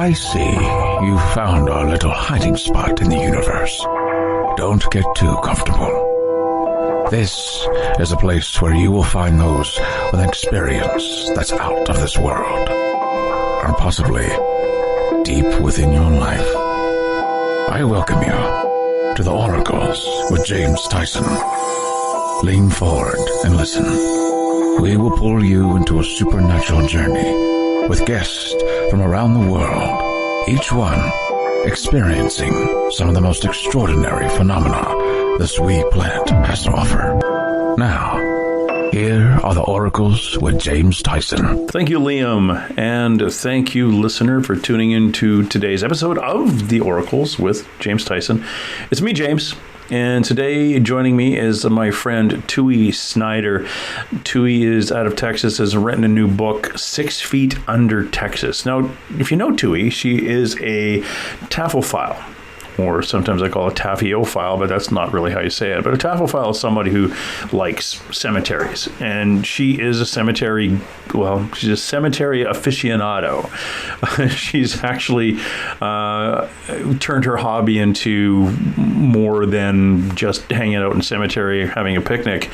I see you found our little hiding spot in the universe. Don't get too comfortable. This is a place where you will find those with an experience that's out of this world, or possibly deep within your life. I welcome you to the Oracles with James Tyson. Lean forward and listen. We will pull you into a supernatural journey with guests from around the world, each one experiencing some of the most extraordinary phenomena this wee planet has to offer. Now, here are the Oracles with James Tyson. Thank you, Liam, and thank you, listener, for tuning into today's episode of the Oracles with James Tyson. It's me, James. And today, joining me is my friend Tui Snider. Tui is out of Texas, has written a new book, 6 Feet Under Texas. Now, if you know Tui, she is a taphophile, or sometimes I call it taphophile, but that's not really how you say it. But a taphophile is somebody who likes cemeteries. And she is a cemetery aficionado. She's actually turned her hobby into more than just hanging out in cemetery, having a picnic,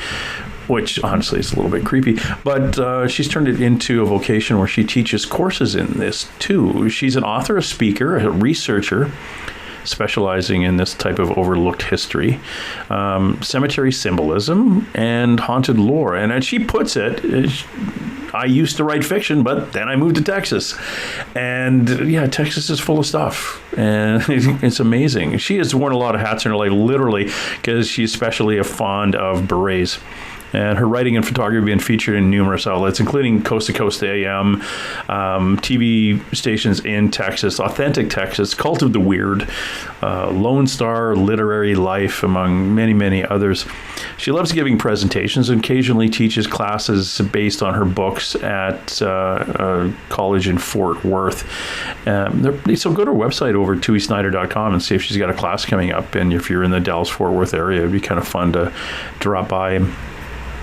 which honestly is a little bit creepy, but she's turned it into a vocation where she teaches courses in this too. She's an author, a speaker, a researcher, specializing in this type of overlooked history, cemetery symbolism, and haunted lore. And as she puts it, I used to write fiction, but then I moved to Texas. And yeah, Texas is full of stuff. And it's amazing. She has worn a lot of hats in her life, literally, because she's especially fond of berets. And her writing and photography have been featured in numerous outlets, including Coast to Coast AM, TV stations in Texas, Authentic Texas, Cult of the Weird, Lone Star, Literary Life, among many, many others. She loves giving presentations and occasionally teaches classes based on her books at a college in Fort Worth. So go to her website over tuisnider.com and see if she's got a class coming up. And if you're in the Dallas-Fort Worth area, it'd be kind of fun to drop by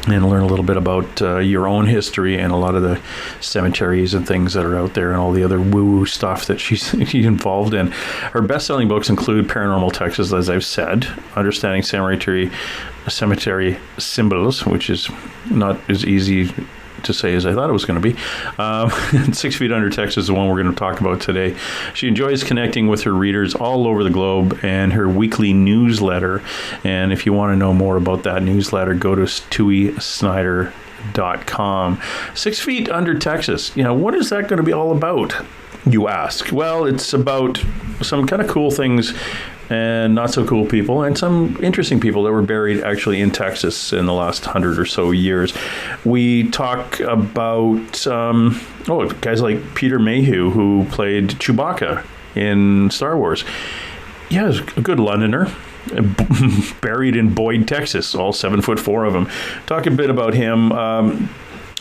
and learn a little bit about your own history and a lot of the cemeteries and things that are out there and all the other woo-woo stuff that she's involved in. Her best-selling books include Paranormal Texas, as I've said, Understanding Cemetery Symbols, which is not as easy to say as I thought it was going to be. 6 Feet Under Texas is the one we're going to talk about today. She enjoys connecting with her readers all over the globe and her weekly newsletter. And if you want to know more about that newsletter, go to tuisnider.com. 6 Feet Under Texas. What is that going to be all about, you ask? Well, it's about some kind of cool things and not so cool people, and some interesting people that were buried actually in Texas in the last 100 or so years. We talk about guys like Peter Mayhew, who played Chewbacca in Star Wars. Yeah, he's a good Londoner, buried in Boyd, Texas, all 7'4" of them. Talk a bit about him.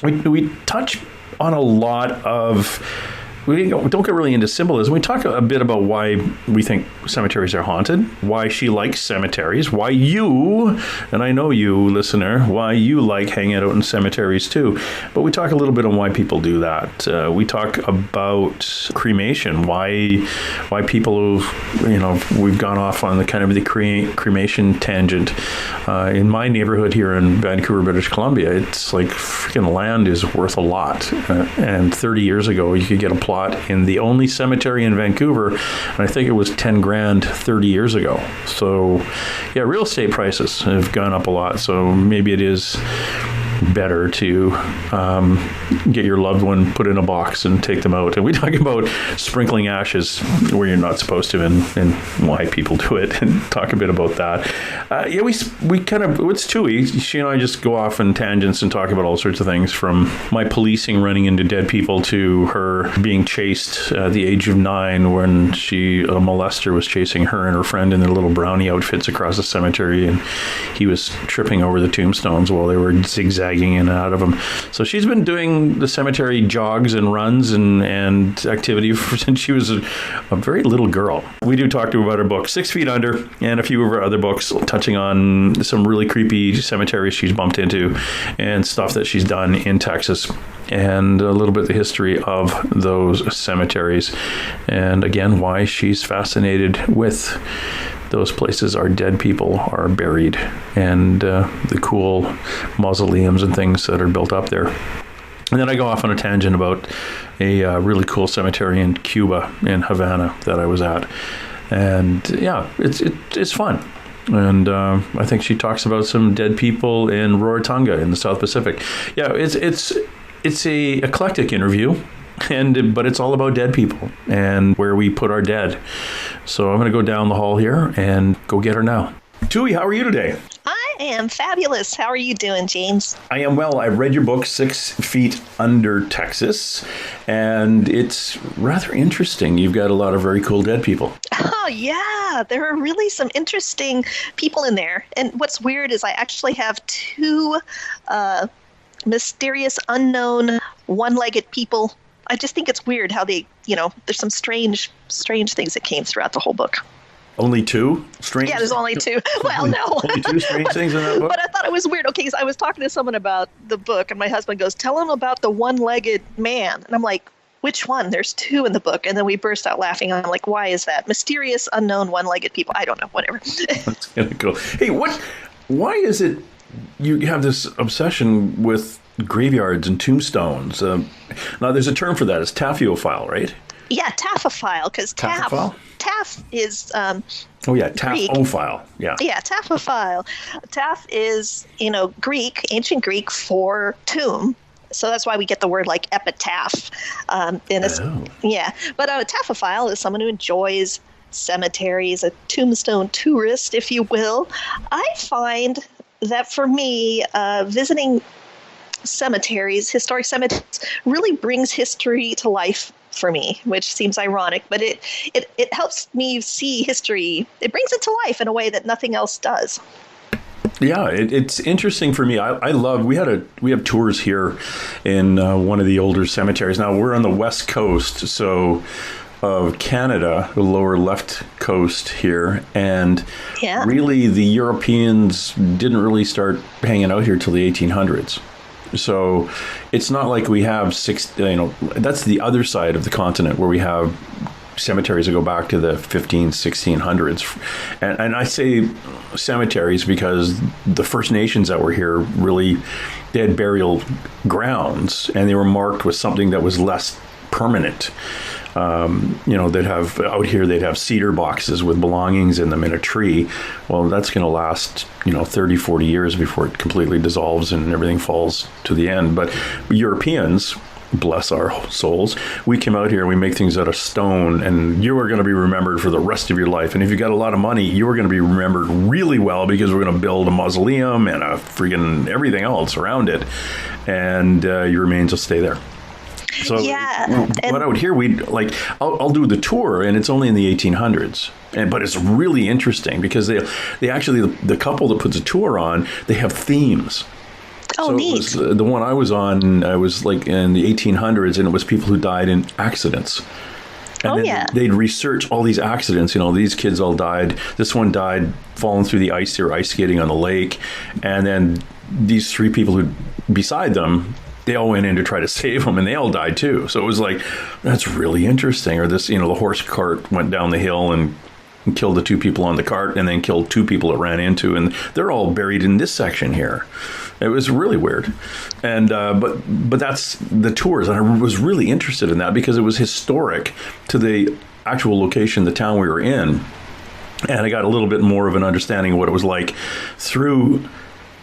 We touch on a lot of. We don't get really into symbolism. We talk a bit about why we think cemeteries are haunted, why she likes cemeteries, why you, and I know you, listener, why you like hanging out in cemeteries too. But we talk a little bit on why people do that. We talk about cremation, why people, we've gone off on the kind of the cremation tangent. In my neighborhood here in Vancouver, British Columbia, it's like freaking land is worth a lot. And 30 years ago, you could get a plot in the only cemetery in Vancouver, and I think it was 10 grand 30 years ago. So yeah, real estate prices have gone up a lot, so maybe it is better to get your loved one put in a box and take them out. And we talk about sprinkling ashes where you're not supposed to, and why people do it, and talk a bit about that. We kind of, it's Tui. She and I just go off in tangents and talk about all sorts of things, from my policing running into dead people to her being chased at the age of 9 when a molester was chasing her and her friend in their little brownie outfits across the cemetery, and he was tripping over the tombstones while they were zigzagging in and out of them. So she's been doing the cemetery jogs and runs and activity since she was a very little girl. We do talk to her about her book, 6 Feet Under, and a few of her other books touching on some really creepy cemeteries she's bumped into and stuff that she's done in Texas. and a little bit of the history of those cemeteries, and again, why she's fascinated with those places our dead people are buried, and the cool mausoleums and things that are built up there. And then I go off on a tangent about a really cool cemetery in Cuba, in Havana, that I was at. And yeah, it's fun. And I think she talks about some dead people in Rarotonga in the South Pacific. Yeah, it's a eclectic interview, but it's all about dead people and where we put our dead. So I'm going to go down the hall here and go get her now. Tui, how are you today? I am fabulous. How are you doing, James? I am well. I've read your book, 6 Feet Under Texas, and it's rather interesting. You've got a lot of very cool dead people. Oh, yeah. There are really some interesting people in there. And what's weird is I actually have 2 mysterious, unknown, one-legged people. I just think it's weird how they, there's some strange things that came throughout the whole book. Only 2 strange? Yeah, there's only 2. Well, no. Only 2 strange things in that book? But I thought it was weird. Okay, so I was talking to someone about the book, and my husband goes, tell him about the one-legged man. And I'm like, which one? There's 2 in the book. And then we burst out laughing. I'm like, why is that? Mysterious, unknown, one-legged people. I don't know, whatever. That's kind of cool. Hey, why is it you have this obsession with graveyards and tombstones? Now, there's a term for that. It's taphophile, right? Yeah, taphophile, because Taphophile? Taph is taphophile. Yeah. Yeah, taphophile. Taph is, Greek, ancient Greek for tomb. So that's why we get the word like epitaph. Yeah. But a taphophile is someone who enjoys cemeteries, a tombstone tourist, if you will. I find that for me, visiting cemeteries, historic cemeteries, really brings history to life for me, which seems ironic, but it helps me see history. It brings it to life in a way that nothing else does. Yeah, it's interesting for me. I love. We have tours here in one of the older cemeteries. Now we're on the west coast, so of Canada, the lower left coast here, and really the Europeans didn't really start hanging out here till the 1800s. So it's not like we have that's the other side of the continent where we have cemeteries that go back to the 1600s. And I say cemeteries because the First Nations that were here really, they had burial grounds and they were marked with something that was less permanent. They'd have out here, they'd have cedar boxes with belongings in them in a tree. Well, that's going to last, 30, 40 years before it completely dissolves and everything falls to the end. But Europeans, bless our souls, we came out here and we make things out of stone, and you are going to be remembered for the rest of your life. And if you got a lot of money, you are going to be remembered really well because we're going to build a mausoleum and a freaking everything else around it. And your remains will stay there. So what out here, I'll do the tour, and it's only in the 1800s, but it's really interesting because they actually, the couple that puts a tour on, they have themes. Oh, so neat. It was, the one I was on, I was like in the 1800s, and it was people who died in accidents. And they'd research all these accidents. These kids all died. This one died falling through the ice. They were ice skating on the lake, and then these 3 people who beside them, they all went in to try to save them, and they all died too. So it was like, that's really interesting. Or this, the horse cart went down the hill and killed the 2 people on the cart, and then killed 2 people it ran into, and they're all buried in this section here. It was really weird. And but that's the tours, and I was really interested in that because it was historic to the actual location, the town we were in, and I got a little bit more of an understanding of what it was like through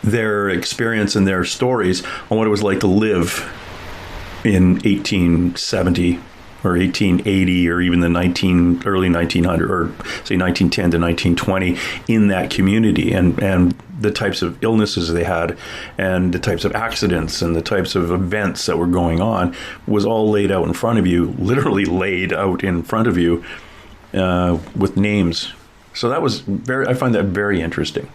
their experience and their stories on what it was like to live in 1870 or 1880 or even the early 1900 or say 1910 to 1920 in that community, and the types of illnesses they had and the types of accidents and the types of events that were going on was all laid out in front of you, literally laid out in front of you with names. So that was I find that very interesting.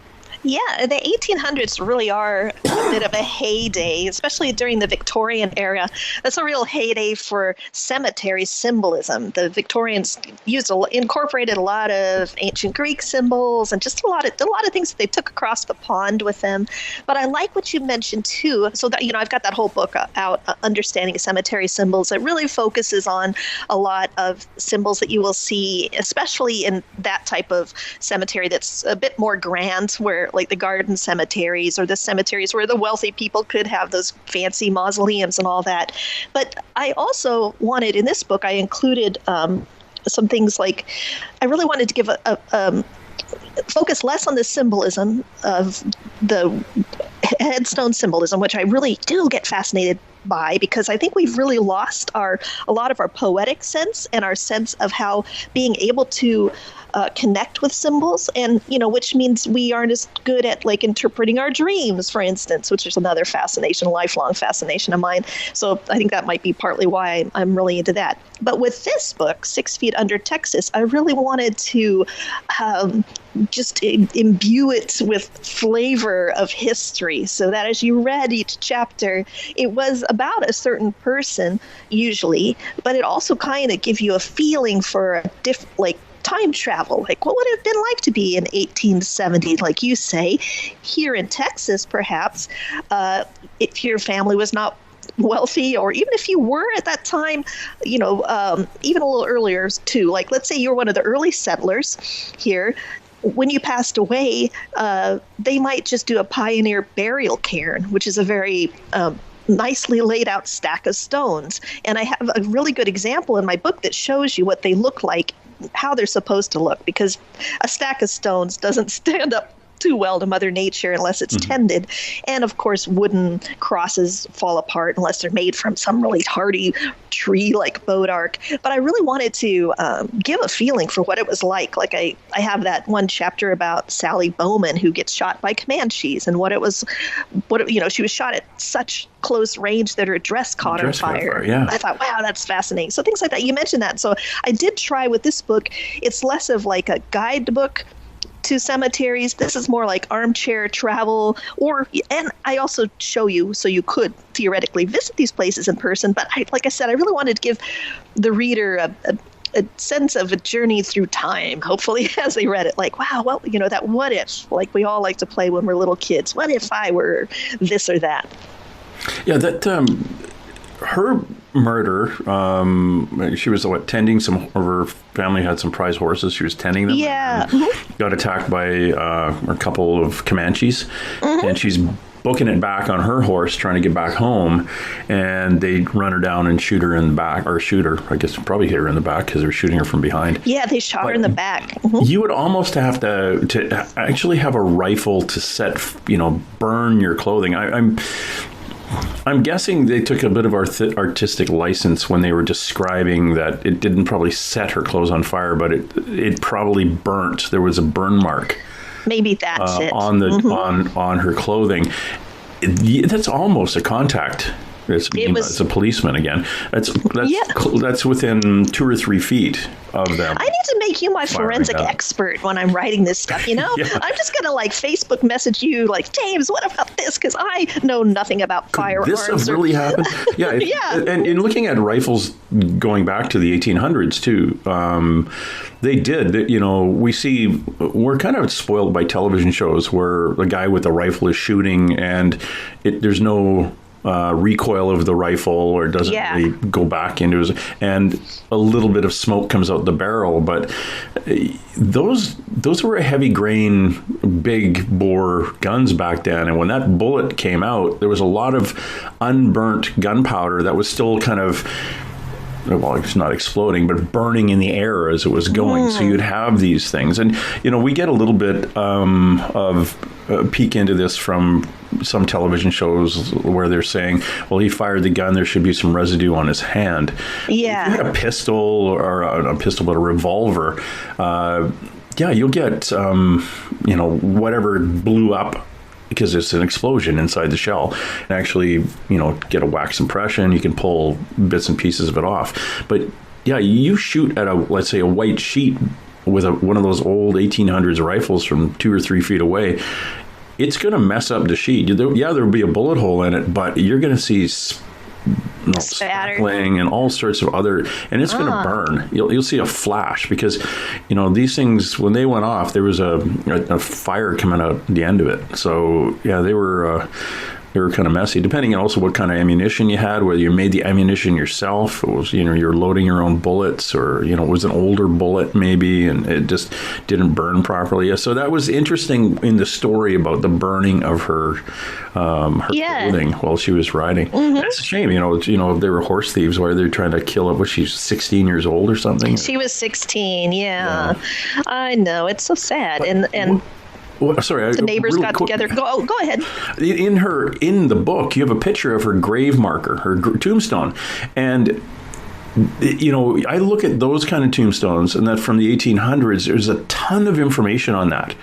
Yeah, the 1800s really are a bit of a heyday, especially during the Victorian era. That's a real heyday for cemetery symbolism. The Victorians incorporated a lot of ancient Greek symbols and just a lot of things that they took across the pond with them. But I like what you mentioned too. So that I've got that whole book out, Understanding Cemetery Symbols. It really focuses on a lot of symbols that you will see, especially in that type of cemetery that's a bit more grand, where like the garden cemeteries or the cemeteries where the wealthy people could have those fancy mausoleums and all that. But I also wanted, in this book, I included some things like, I really wanted to give a focus less on the symbolism of the headstone symbolism, which I really do get fascinated by, because I think we've really lost a lot of our poetic sense and our sense of how being able to connect with symbols, and which means we aren't as good at like interpreting our dreams, for instance, which is another lifelong fascination of mine. So I think that might be partly why I'm really into that. But with this book, 6 Feet Under Texas, I really wanted to just imbue it with flavor of history, so that as you read each chapter, it was about a certain person usually, but it also kind of give you a feeling for a time travel, like what would it have been like to be in 1870, like you say, here in Texas, perhaps, if your family was not wealthy, or even if you were at that time, even a little earlier too, like let's say you're one of the early settlers here. When you passed away, they might just do a pioneer burial cairn, which is a very nicely laid out stack of stones. And I have a really good example in my book that shows you what they look like, how they're supposed to look, because a stack of stones doesn't stand up too well to Mother Nature unless it's tended. And of course, wooden crosses fall apart unless they're made from some really hardy tree like bodark. But I really wanted to give a feeling for what it was like. Like I have that one chapter about Sally Bowman, who gets shot by Comanches, and she was shot at such close range that her dress caught on fire. Yeah. I thought, wow, that's fascinating. So things like that. You mentioned that. So I did try with this book. It's less of like a guidebook to cemeteries. This is more like armchair travel, and I also show you so you could theoretically visit these places in person. But like I said, I really wanted to give the reader a sense of a journey through time, hopefully, as they read it. Like, wow, well, that what if, like we all like to play when we're little kids. What if I were this or that? Yeah, that her murder, she was tending some of her family had some prize horses. She was tending them. Yeah. Got attacked by a couple of Comanches, and she's booking it back on her horse, trying to get back home, and they run her down and shoot her in the back, or shoot her, I guess probably hit her in the back because they were shooting her from behind. Yeah, they shot her in the back. You would almost have to actually have a rifle to set, burn your clothing. I'm guessing they took a bit of artistic license when they were describing that it didn't probably set her clothes on fire, but it probably burnt. There was a burn mark. Maybe that's it. On the on her clothing. That's almost a contact. It's a policeman again. That's within 2 or 3 feet of them. I need to make you my forensic expert when I'm writing this stuff, Yeah. I'm just going to Facebook message you like, James, what about this? Because I know nothing about firearms. This have really happened? Yeah. And in looking at rifles going back to the 1800s too, they did. We're kind of spoiled by television shows where the guy with the rifle is shooting and there's no recoil of the rifle, or it doesn't really go back into his, and a little bit of smoke comes out the barrel. But those were a heavy grain, big bore guns back then, and when that bullet came out, there was a lot of unburnt gunpowder that was still kind of, well, it's not exploding, but burning in the air as it was going. So you'd have these things. And, we get a little bit of a peek into this from some television shows where they're saying, well, he fired the gun, there should be some residue on his hand. Yeah. If you had a pistol, or but a revolver, you'll get, whatever blew up, because it's an explosion inside the shell, and actually, get a wax impression. You can pull bits and pieces of it off. But yeah, you shoot at let's say a white sheet with one of those old 1800s rifles from 2 or 3 feet away. it's going to mess up the sheet. There'll be a bullet hole in it, but you're going to see spattering and all sorts of other, and it's going to burn. You'll see a flash because, these things, when they went off, there was a fire coming out the end of it. So yeah, they were kind of messy, depending on also what kind of ammunition you had, whether you made the ammunition yourself, it was, you're loading your own bullets, or, it was an older bullet maybe, and it just didn't burn properly. Yeah, so that was interesting in the story about the burning of her clothing while she was riding. Mm-hmm. It's a shame, if they were horse thieves, why they're trying to kill her. Was she 16 years old or something? She was 16, yeah. I know, it's so sad. And well, sorry, the neighbors got together. Go ahead. In the book, you have a picture of her grave marker, her tombstone, and I look at those kind of tombstones, and that from the 1800s, there's a ton of information on that.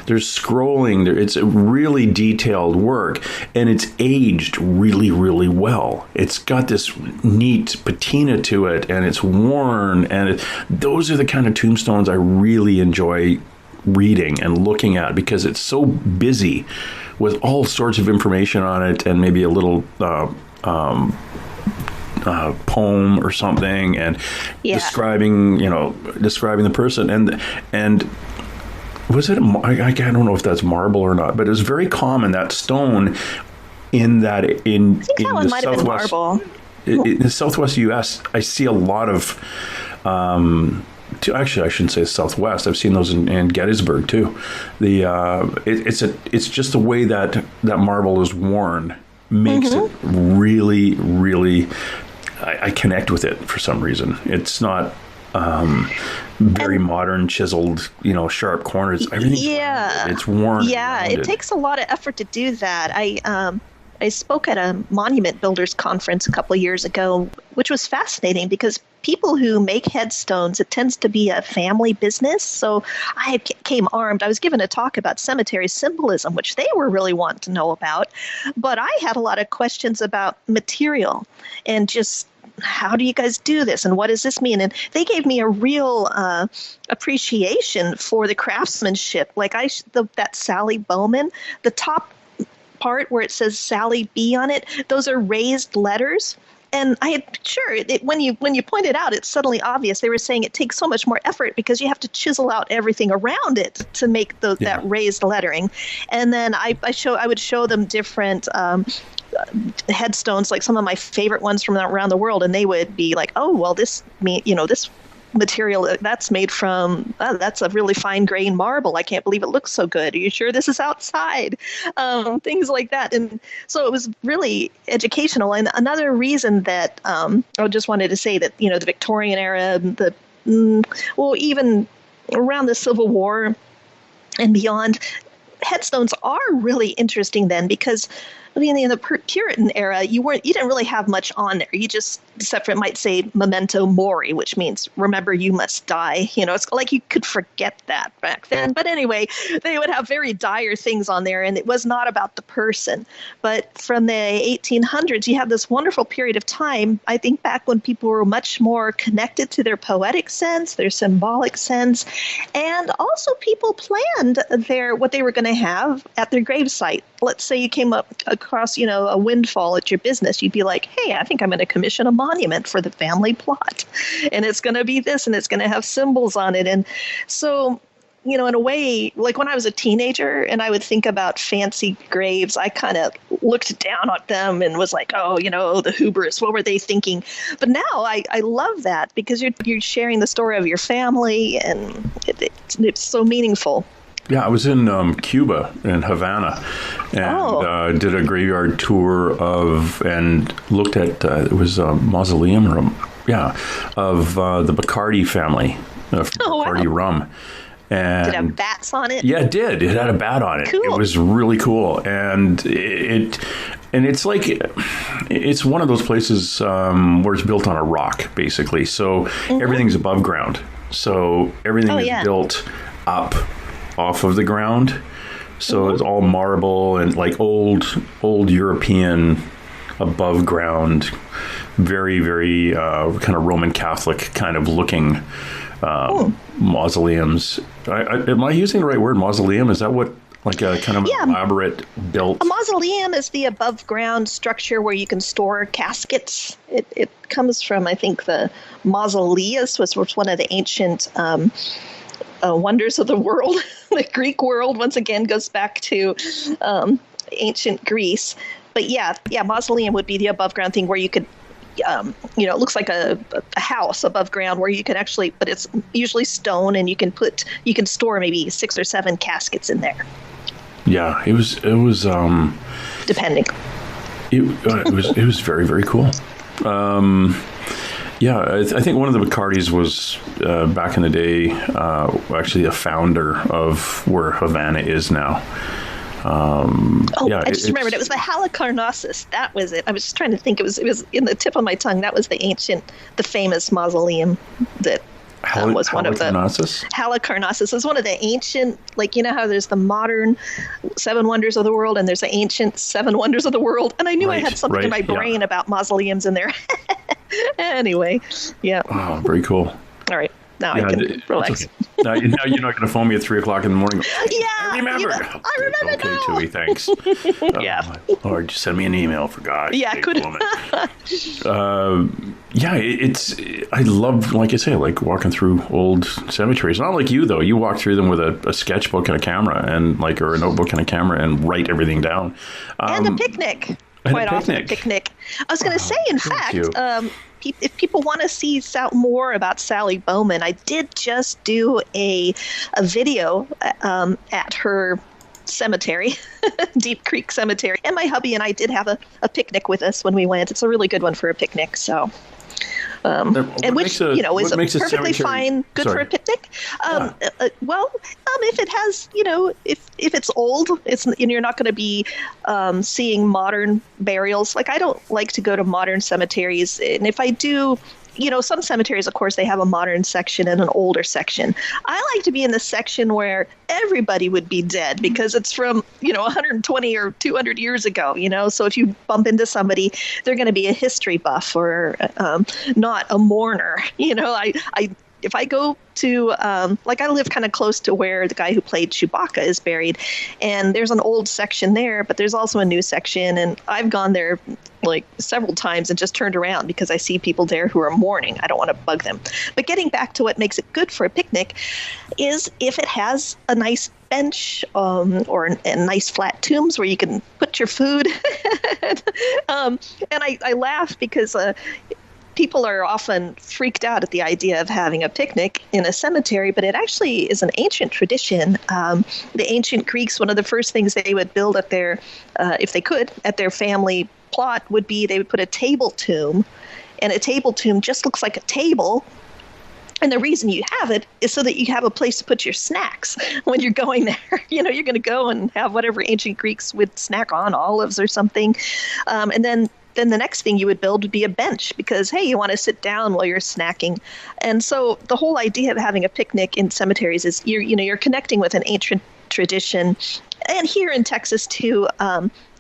There's scrolling. It's a really detailed work, and it's aged really, really well. It's got this neat patina to it, and it's worn, and those are the kind of tombstones I really enjoy reading and looking at, because it's so busy with all sorts of information on it, and maybe a little poem or something, and describing the person, and was it I don't know if that's marble or not, but it was very common, that stone in I think that one might have been marble. In the Southwest U.S., I see a lot of actually, I shouldn't say Southwest. I've seen those in Gettysburg too. It's just the way that marble is worn makes it really, really. I connect with it for some reason. it's not very modern, chiseled, sharp corners. Everything's it's worn. Yeah, it takes a lot of effort to do that. I spoke at a monument builders conference a couple of years ago, which was fascinating because people who make headstones, it tends to be a family business. So I came armed. I was given a talk about cemetery symbolism, which they were really wanting to know about. But I had a lot of questions about material and just how do you guys do this? And what does this mean? And they gave me a real appreciation for the craftsmanship. Like that Sally Bowman, the top part where it says Sally B on it, those are raised letters. And when you pointed out, it's suddenly obvious. They were saying it takes so much more effort because you have to chisel out everything around it to make that raised lettering. And then I would show them different headstones, like some of my favorite ones from around the world, and they would be like, "Oh, well, this material that's made from that's a really fine grained marble. I can't believe it looks so good. Are you sure this is outside?" Things like that. And so it was really educational. And another reason that I just wanted to say that the Victorian era, even around the Civil War and beyond, headstones are really interesting then, because in the Puritan era, you didn't really have much on there. You just, except for it might say memento mori, which means remember you must die. It's like you could forget that back then. But anyway, they would have very dire things on there, and it was not about the person. But from the 1800s, you have this wonderful period of time, I think back when people were much more connected to their poetic sense, their symbolic sense, and also people planned what they were going to have at their gravesite. Let's say you came across, a windfall at your business. You'd be like, hey, I think I'm going to commission a monument for the family plot. And it's going to be this, and it's going to have symbols on it. And so, in a way, like when I was a teenager and I would think about fancy graves, I kind of looked down at them and was like, oh, the hubris, what were they thinking? But now I love that because you're sharing the story of your family, and it's so meaningful. Yeah, I was in Cuba, in Havana, and did a graveyard tour and looked at, it was a mausoleum of the Bacardi family, Bacardi rum. And did it have bats on it? Yeah, it did. It had a bat on it. Cool. It was really cool. And it's like, it's one of those places where it's built on a rock, basically. So everything's above ground. So everything is built up off of the ground, so it's all marble and like old European above ground, very, very kind of Roman Catholic kind of looking mausoleums. Am I using the right word, mausoleum? Is that what Like a kind of elaborate built. A mausoleum is the above ground structure where you can store caskets. It comes from, I think, the mausoleus was one of the ancient wonders of the world. The Greek world, once again, goes back to ancient Greece. But yeah, mausoleum would be the above ground thing where you could, it looks like a house above ground where you can actually, but it's usually stone, and you can store maybe 6 or 7 caskets in there. Yeah, it was depending. It was very, very cool. I think one of the Bacardis was back in the day actually a founder of where Havana is now. I just remembered it was the Halicarnassus. That was it. I was just trying to think. It was in the tip of my tongue. That was the famous mausoleum that was one of the Halicarnassus is one of the ancient, like, you know how there's the modern 7 wonders of the world and there's the ancient 7 wonders of the world, and I knew I had something in my brain about mausoleums in there. Anyway, yeah. Oh, very cool. All right. Now I can relax. Okay. Now you're not going to phone me at 3:00 in the morning. Yeah, I remember. I remember okay, now. Tui, thanks. Yeah. Or just send me an email for God. Yeah, I could. I love, like I say, like walking through old cemeteries. Not like you though. You walk through them with a sketchbook and a camera or a notebook and a camera and write everything down. And a picnic. Quite often a picnic. I was going to say, in fact, if people want to see more about Sally Bowman, I did just do a video at her cemetery, Deep Creek Cemetery, and my hubby and I did have a picnic with us when we went. It's a really good one for a picnic, so. And which is perfectly fine, good for a picnic. If it has, if it's old, and you're not going to be seeing modern burials. Like, I don't like to go to modern cemeteries, and if I do, some cemeteries, of course, they have a modern section and an older section. I like to be in the section where everybody would be dead because it's from, 120 or 200 years ago, So if you bump into somebody, they're going to be a history buff or not a mourner. If I go to, I live kind of close to where the guy who played Chewbacca is buried, and there's an old section there, but there's also a new section, and I've gone there like several times and just turned around because I see people there who are mourning. I don't want to bug them. But getting back to what makes it good for a picnic is if it has a nice bench or nice flat tombs where you can put your food. And I laugh because people are often freaked out at the idea of having a picnic in a cemetery, but it actually is an ancient tradition. The ancient Greeks, one of the first things they would build at their, if they could, at their family plot would be they would put a table tomb, and a table tomb just looks like a table. And the reason you have it is so that you have a place to put your snacks when you're going there. You're going to go and have whatever ancient Greeks would snack on, olives or something. And then the next thing you would build would be a bench because, hey, you want to sit down while you're snacking. And so the whole idea of having a picnic in cemeteries is you're connecting with an ancient tradition. And here in Texas, too,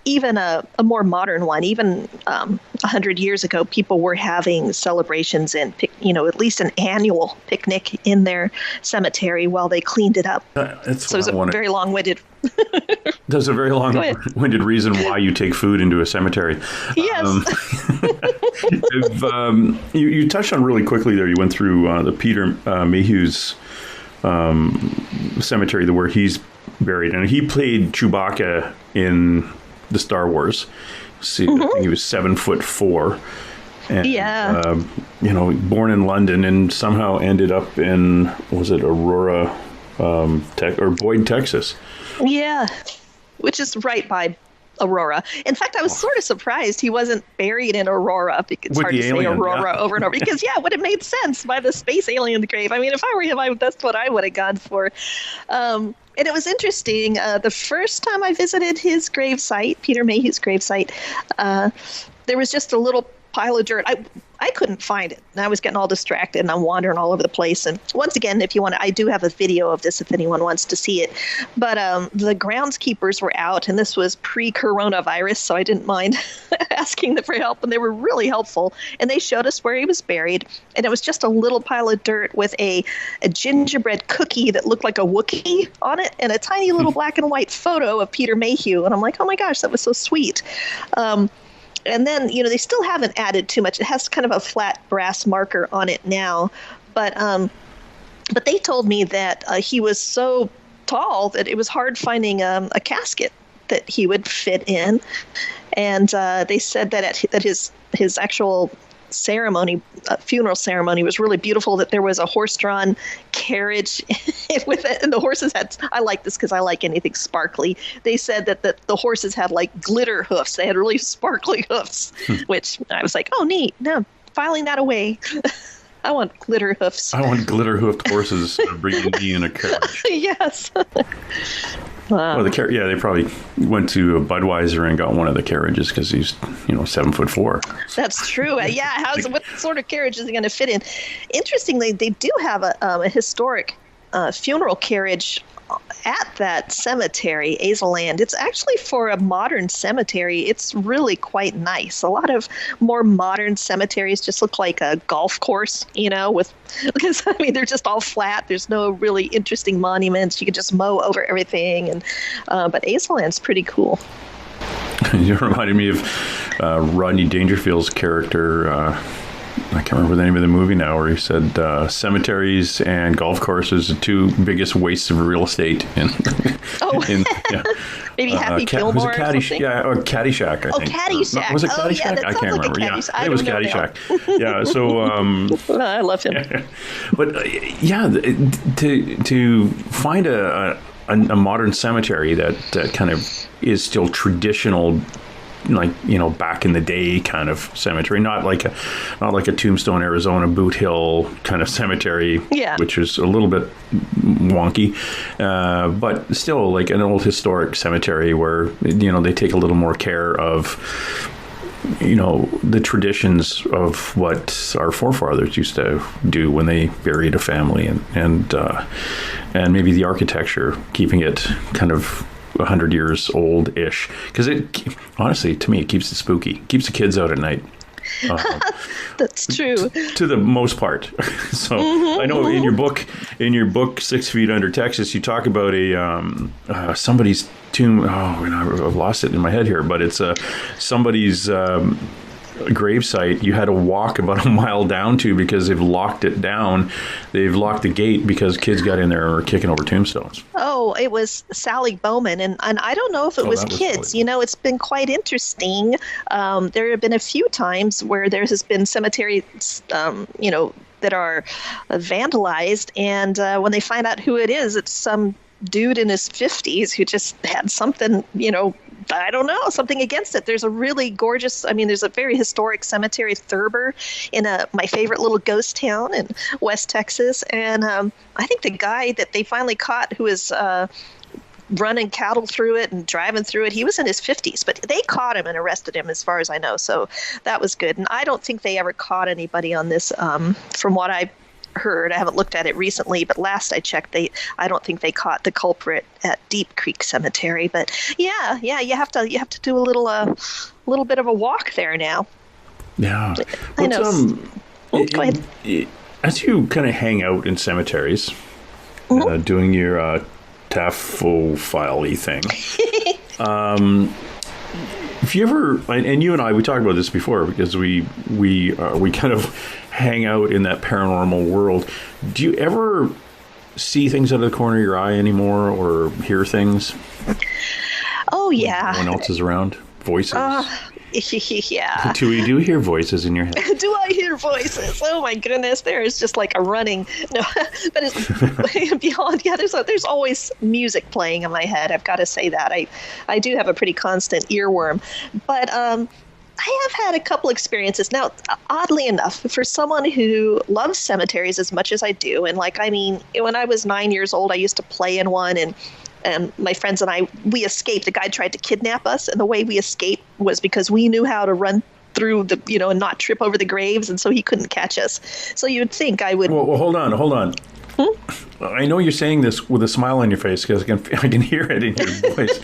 even a more modern one, even 100 years ago, people were having celebrations and, at least an annual picnic in their cemetery while they cleaned it up. So it's a very long-winded. There's a very long-winded reason why you take food into a cemetery. Yes. You touched on really quickly there. You went through the Peter Mayhew's cemetery where he's buried, and he played Chewbacca in the Star Wars. I think he was 7'4", and born in London and somehow ended up in Aurora, or Boyd, Texas. Yeah, which is right by Aurora. In fact, I was sort of surprised he wasn't buried in Aurora because it's hard to say Aurora over and over because it would have made sense by the space alien grave. I mean, if I were him, that's what I would have gone for. And it was interesting. The first time I visited his gravesite, Peter Mayhew's gravesite, there was just a little pile of dirt. I I couldn't find it. And I was getting all distracted, and I'm wandering all over the place. And once again, if you want, I do have a video of this if anyone wants to see it. But the groundskeepers were out, and this was pre-coronavirus, so I didn't mind asking them for help, and they were really helpful. And they showed us where he was buried, and it was just a little pile of dirt with a gingerbread cookie that looked like a Wookiee on it, and a tiny little black and white photo of Peter Mayhew. And I'm like, oh my gosh, that was so sweet. And then, they still haven't added too much. It has kind of a flat brass marker on it now. But they told me that he was so tall that it was hard finding a casket that he would fit in. And they said that his actual ceremony, funeral ceremony, was really beautiful, that there was a horse-drawn carriage with it, and the horses had, I like this because I like anything sparkly. They said that the horses had like glitter hoofs. They had really sparkly hoofs, which I was like, oh, neat. No, filing that away. I want glitter hoofs. I want glitter-hoofed horses bringing me in a carriage. Yes. Well, they probably went to Budweiser and got one of the carriages because he's, 7'4". That's true. Yeah. What sort of carriage is he going to fit in? Interestingly, they do have a historic funeral carriage at that cemetery, Azeland. It's actually for a modern cemetery. It's really quite nice. A lot of more modern cemeteries just look like a golf course, because they're just all flat. There's no really interesting monuments. You can just mow over everything. And but Azeland's pretty cool. You reminded me of Rodney Dangerfield's character. I can't remember the name of the movie now, where he said cemeteries and golf courses are the two biggest wastes of real estate. Maybe Happy Gilmore was it or something? Yeah, or Caddyshack, I think. Caddyshack. Was it Caddyshack? I can't remember. Like I think it was Caddyshack. Yeah, so... I love him. But, to find a modern cemetery that kind of is still traditional, back in the day kind of cemetery, not like a Tombstone, Arizona, Boot Hill kind of cemetery, which is a little bit wonky, but still like an old historic cemetery where they take a little more care of the traditions of what our forefathers used to do when they buried a family, and maybe the architecture, keeping it kind of 100 years old-ish, because it honestly, to me, it keeps it spooky, keeps the kids out at night. That's true. To the most part. So I know in your book 6 Feet Under Texas, you talk about somebody's tomb. I've lost it in my head here, but it's somebody's gravesite you had to walk about a mile down to because they've locked it down. They've locked the gate because kids got in there and were kicking over tombstones. Oh, it was Sally Bowman, and I don't know if it was kids. It's been quite interesting. There have been a few times where there has been cemeteries, that are vandalized, and when they find out who it is, it's some dude in his 50s who just had something, I don't know, something against it. There's a really gorgeous, there's a very historic cemetery, Thurber, in my favorite little ghost town in West Texas. And I think the guy that they finally caught who was running cattle through it and driving through it, he was in his 50s, but they caught him and arrested him as far as I know. So that was good. And I don't think they ever caught anybody on this, from what I heard. I haven't looked at it recently, but last I checked, I don't think they caught the culprit at Deep Creek Cemetery. But yeah, you have to do a little bit of a walk there now. Yeah, I know. Go ahead. As you kind of hang out in cemeteries, doing your Taphophile thing, if you ever, and you and I, we talked about this before because we kind of hang out in that paranormal world. Do you ever see things out of the corner of your eye anymore, or hear things? Oh yeah. When no one else is around? Voices? Yeah. Do you hear voices in your head? Do I hear voices? Oh my goodness, there is just like a running. No, but it's beyond. Yeah, there's always music playing in my head. I've got to say that. I do have a pretty constant earworm, but I have had a couple experiences. Now, oddly enough, for someone who loves cemeteries as much as I do, and when I was 9 years old, I used to play in one, and my friends and I, we escaped. The guy tried to kidnap us, and the way we escaped was because we knew how to run through the, and not trip over the graves, and so he couldn't catch us. So you would think I would. Well, hold on. I know you're saying this with a smile on your face because I can hear it in your voice.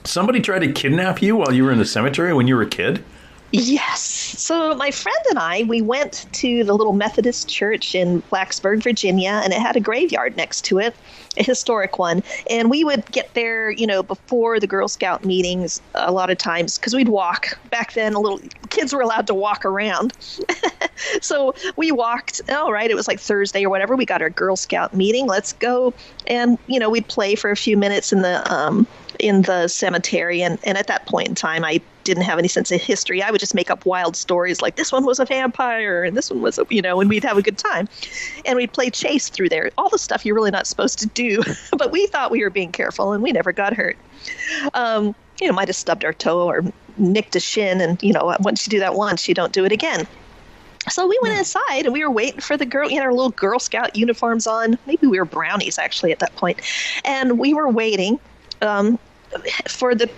Somebody tried to kidnap you while you were in the cemetery when you were a kid? Yes. So my friend and I, we went to the little Methodist church in Blacksburg, Virginia, and it had a graveyard next to it, a historic one. And we would get there, before the Girl Scout meetings a lot of times because we'd walk. Back then, kids were allowed to walk around. So we walked, all right, it was like Thursday or whatever. We got our Girl Scout meeting. Let's go. And, we'd play for a few minutes in the cemetery. And at that point in time, I didn't have any sense of history. I would just make up wild stories like this one was a vampire and this one was and we'd have a good time. And we'd play chase through there. All the stuff you're really not supposed to do. But we thought we were being careful and we never got hurt. Might have stubbed our toe or nicked a shin. And, once you do that once, you don't do it again. So we went inside and we were waiting for the girl, our little Girl Scout uniforms on. Maybe we were brownies actually at that point. And we were waiting for the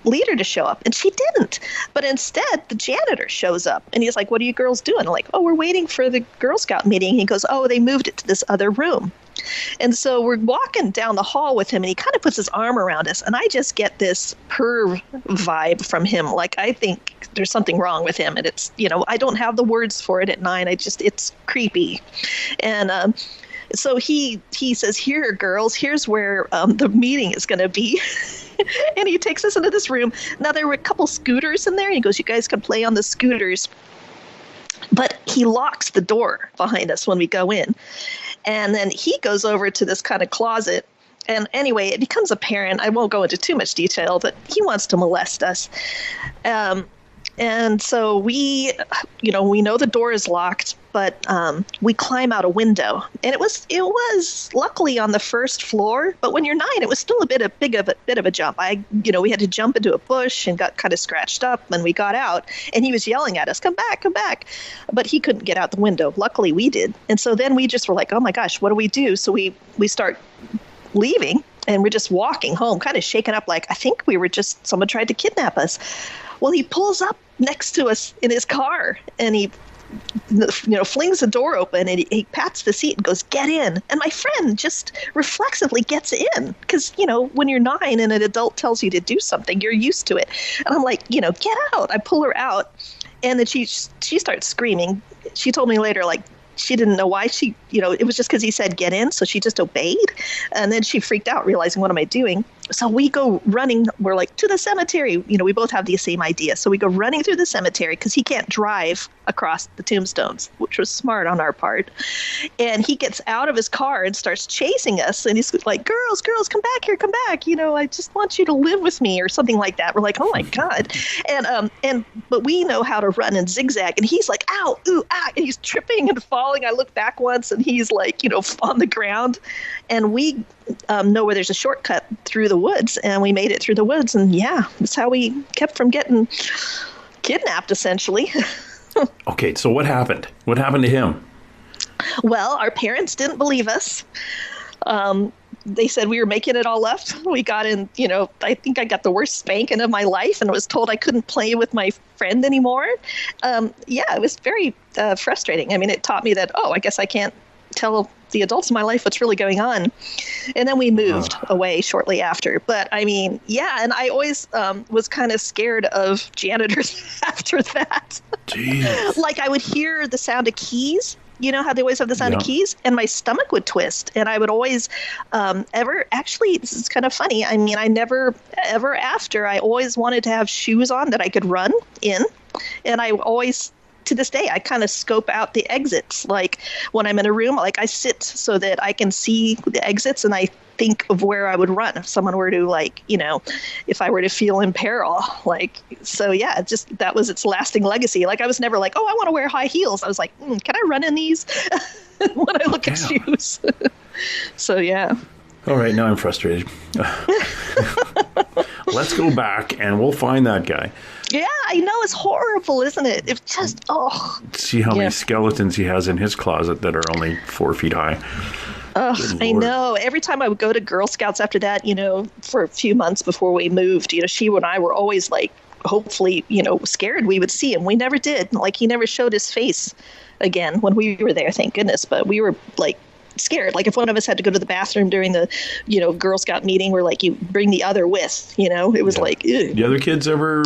leader to show up, and she didn't. But instead, the janitor shows up, and he's like, "What are you girls doing?" I'm like, "Oh, we're waiting for the Girl Scout meeting." He goes, "Oh, they moved it to this other room." And so we're walking down the hall with him, and he kind of puts his arm around us, and I just get this perv vibe from him. Like, I think there's something wrong with him, and it's, I don't have the words for it at 9. It's creepy. And so he says, "Here, girls, here's where the meeting is going to be." And he takes us into this room. Now, there were a couple scooters in there. And he goes, "You guys can play on the scooters." But he locks the door behind us when we go in. And then he goes over to this kind of closet. And anyway, it becomes apparent, I won't go into too much detail, that he wants to molest us. And so we know the door is locked, but we climb out a window. And it was luckily on the first floor, but when you're 9, it was still a bit of a jump. We had to jump into a bush and got kind of scratched up, and we got out, and he was yelling at us, "Come back, come back." But he couldn't get out the window. Luckily we did. And so then we just were like, "Oh my gosh, what do we do?" So we start leaving, and we're just walking home, kind of shaken up, like, I think someone tried to kidnap us. Well, he pulls up next to us in his car, and he flings the door open, and he pats the seat and goes, "Get in." And my friend just reflexively gets in because, when you're 9 and an adult tells you to do something, you're used to it. And I'm like, "Get out." I pull her out, and then she starts screaming. She told me later, like, she didn't know why it was just because he said get in. So she just obeyed. And then she freaked out realizing, what am I doing? So we go running. We're like, to the cemetery. We both have the same idea. So we go running through the cemetery because he can't drive across the tombstones, which was smart on our part. And he gets out of his car and starts chasing us. And he's like, girls, come back here, come back. I just want you to live with me or something like that. We're like, oh my God. But we know how to run and zigzag. And he's like, ow, ooh, ah. And he's tripping and falling. I look back once and he's like, on the ground. And we know where there's a shortcut through the woods, and we made it through the woods. And yeah, that's how we kept from getting kidnapped, essentially. Okay, so what happened? What happened to him? Well, our parents didn't believe us. They said we were making it all up. We got in, I think I got the worst spanking of my life and was told I couldn't play with my friend anymore. It was very frustrating. I mean, it taught me that, I guess I can't tell the adults in my life what's really going on. And then we moved away shortly after. But I mean, yeah, and I always was kind of scared of janitors after that. Jeez. Like I would hear the sound of keys. You know how they always have the sound of keys? And my stomach would twist. And I would always actually, this is kind of funny. I mean, I never, ever after, I always wanted to have shoes on that I could run in. And I always, to this day, I kind of scope out the exits. Like when I'm in a room, like I sit so that I can see the exits and I think of where I would run if someone were to if I were to feel in peril. That was its lasting legacy. Like I was never like, I want to wear high heels. I was like, can I run in these when I look at shoes? So, yeah. All right, now I'm frustrated. Let's go back and we'll find that guy. Yeah, I know. It's horrible, isn't it? It's just, See how many skeletons he has in his closet that are only 4 feet high. I know. Every time I would go to Girl Scouts after that, for a few months before we moved, she and I were always like hopefully, scared we would see him. We never did. Like, he never showed his face again when we were there, thank goodness. But we were like scared. Like, if one of us had to go to the bathroom during the, Girl Scout meeting, we're like, you bring the other with, it was like, ew. The other kids ever...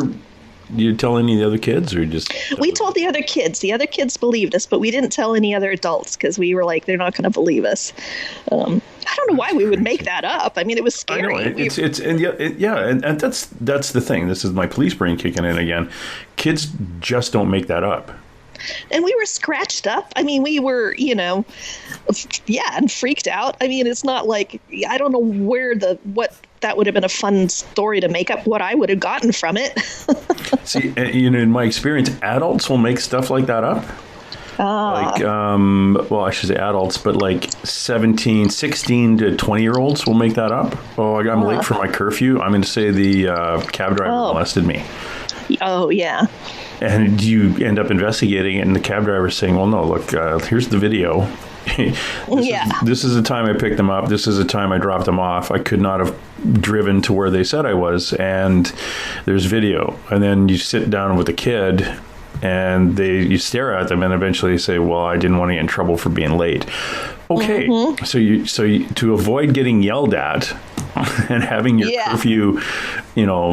Do you tell any of the other kids, or just... We told the other kids. The other kids believed us, but we didn't tell any other adults because we were like, they're not going to believe us. I don't know why we would make that up. I mean, it was scary. I know. And that's the thing. This is my police brain kicking in again. Kids just don't make that up. And we were scratched up. I mean, we were, and freaked out. I mean, it's not like, I don't know what that would have been a fun story to make up what I would have gotten from it. See, in my experience, adults will make stuff like that up. Like, I should say adults, but like 16 to 20-year-olds will make that up. Oh, I'm late for my curfew. I'm going to say the cab driver molested me. Oh, yeah. And you end up investigating it, and the cab driver is saying, well, no, look, here's the video. This is the time I picked them up. This is the time I dropped them off. I could not have driven to where they said I was, and there's video. And then you sit down with the kid, and you stare at them, and eventually you say, well, I didn't want to get in trouble for being late. Okay, so you to avoid getting yelled at and having your curfew,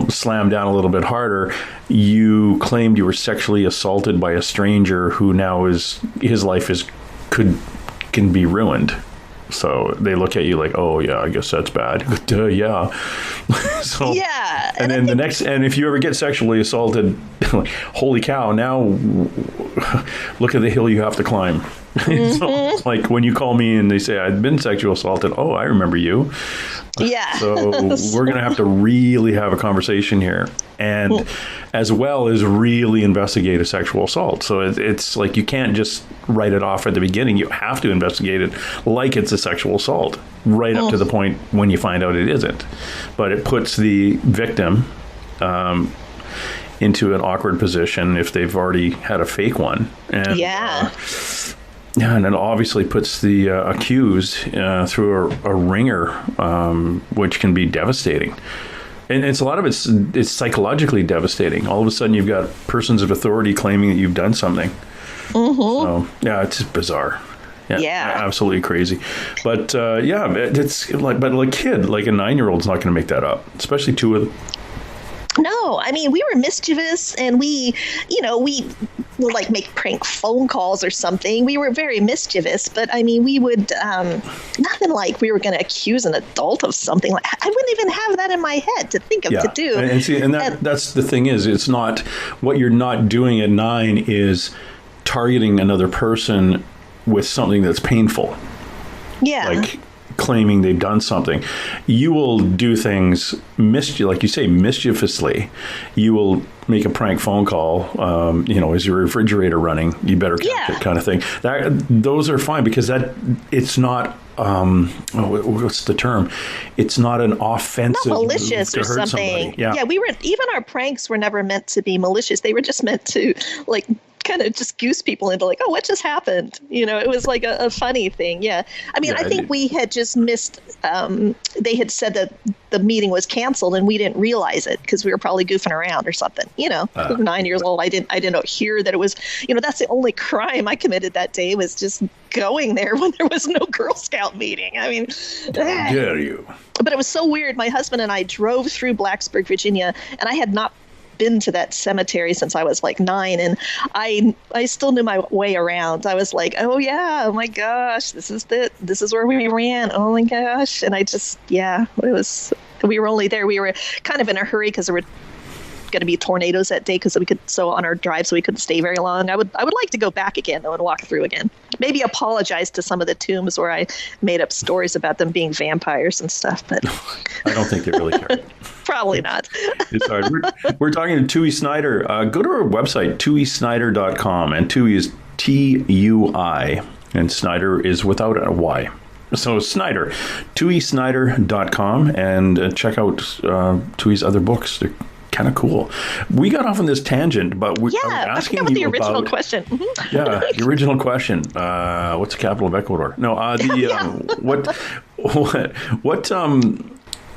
slammed down a little bit harder, you claimed you were sexually assaulted by a stranger who now his life can be ruined. So they look at you like, oh yeah, I guess that's bad. Yeah. So yeah. And then and if you ever get sexually assaulted, holy cow, now look at the hill you have to climb. So, like when you call me and they say I've been sexually assaulted, oh, I remember you. Yeah. So we're going to have to really have a conversation here, and as well as really investigate a sexual assault. So it's like you can't just write it off at the beginning. You have to investigate it like it's a sexual assault right up to the point when you find out it isn't. But it puts the victim into an awkward position if they've already had a fake one. And, and it obviously puts the accused through a ringer, which can be devastating. And it's a lot of it's psychologically devastating. All of a sudden, you've got persons of authority claiming that you've done something. So, it's just bizarre. Yeah, absolutely crazy. But it's like, but a kid, like a 9-year-old's not going to make that up, especially two of them. No, I mean, we were mischievous, and we would like make prank phone calls or something. We were very mischievous, but I mean, we would nothing like we were going to accuse an adult of something. Like, I wouldn't even have that in my head to think of to do. And that's the thing is, it's not what you're not doing at 9 is targeting another person with something that's painful. Yeah. Like claiming they've done something. You will do things like you say, mischievously. You will make a prank phone call, is your refrigerator running? You better catch it, kind of thing. Those are fine because it's not, what's the term? It's not an offensive, not malicious or something. Somebody. Yeah, even our pranks were never meant to be malicious. They were just meant to like kind of just goose people into like, oh, what just happened? It was like a funny thing. Yeah. I mean, I think we had just missed, they had said that the meeting was canceled and we didn't realize it because we were probably goofing around or something. 9 years old. I didn't hear that it was, that's the only crime I committed that day was just going there when there was no Girl Scout meeting. I mean, how dare you? But it was so weird. My husband and I drove through Blacksburg, Virginia, and I had not been to that cemetery since I was like 9, and I still knew my way around. I was like, oh yeah, oh my gosh, this is where we ran. Oh my gosh. And we were only there. We were kind of in a hurry because there were going to be tornadoes that day on our drive, so we couldn't stay very long. I would like to go back again though and walk through again. Maybe apologize to some of the tombs where I made up stories about them being vampires and stuff, but I don't think they really care. Probably not. It's hard. We're talking to Tui Snider. Go to our website, tuisnider.com, and Tui is Tui, and Snider is without a Y. So Snider, tuisnider.com, and check out Tui's other books. They're kind of cool. We got off on this tangent, but I was asking you the original question. Yeah, the original question. What's the capital of Ecuador? No,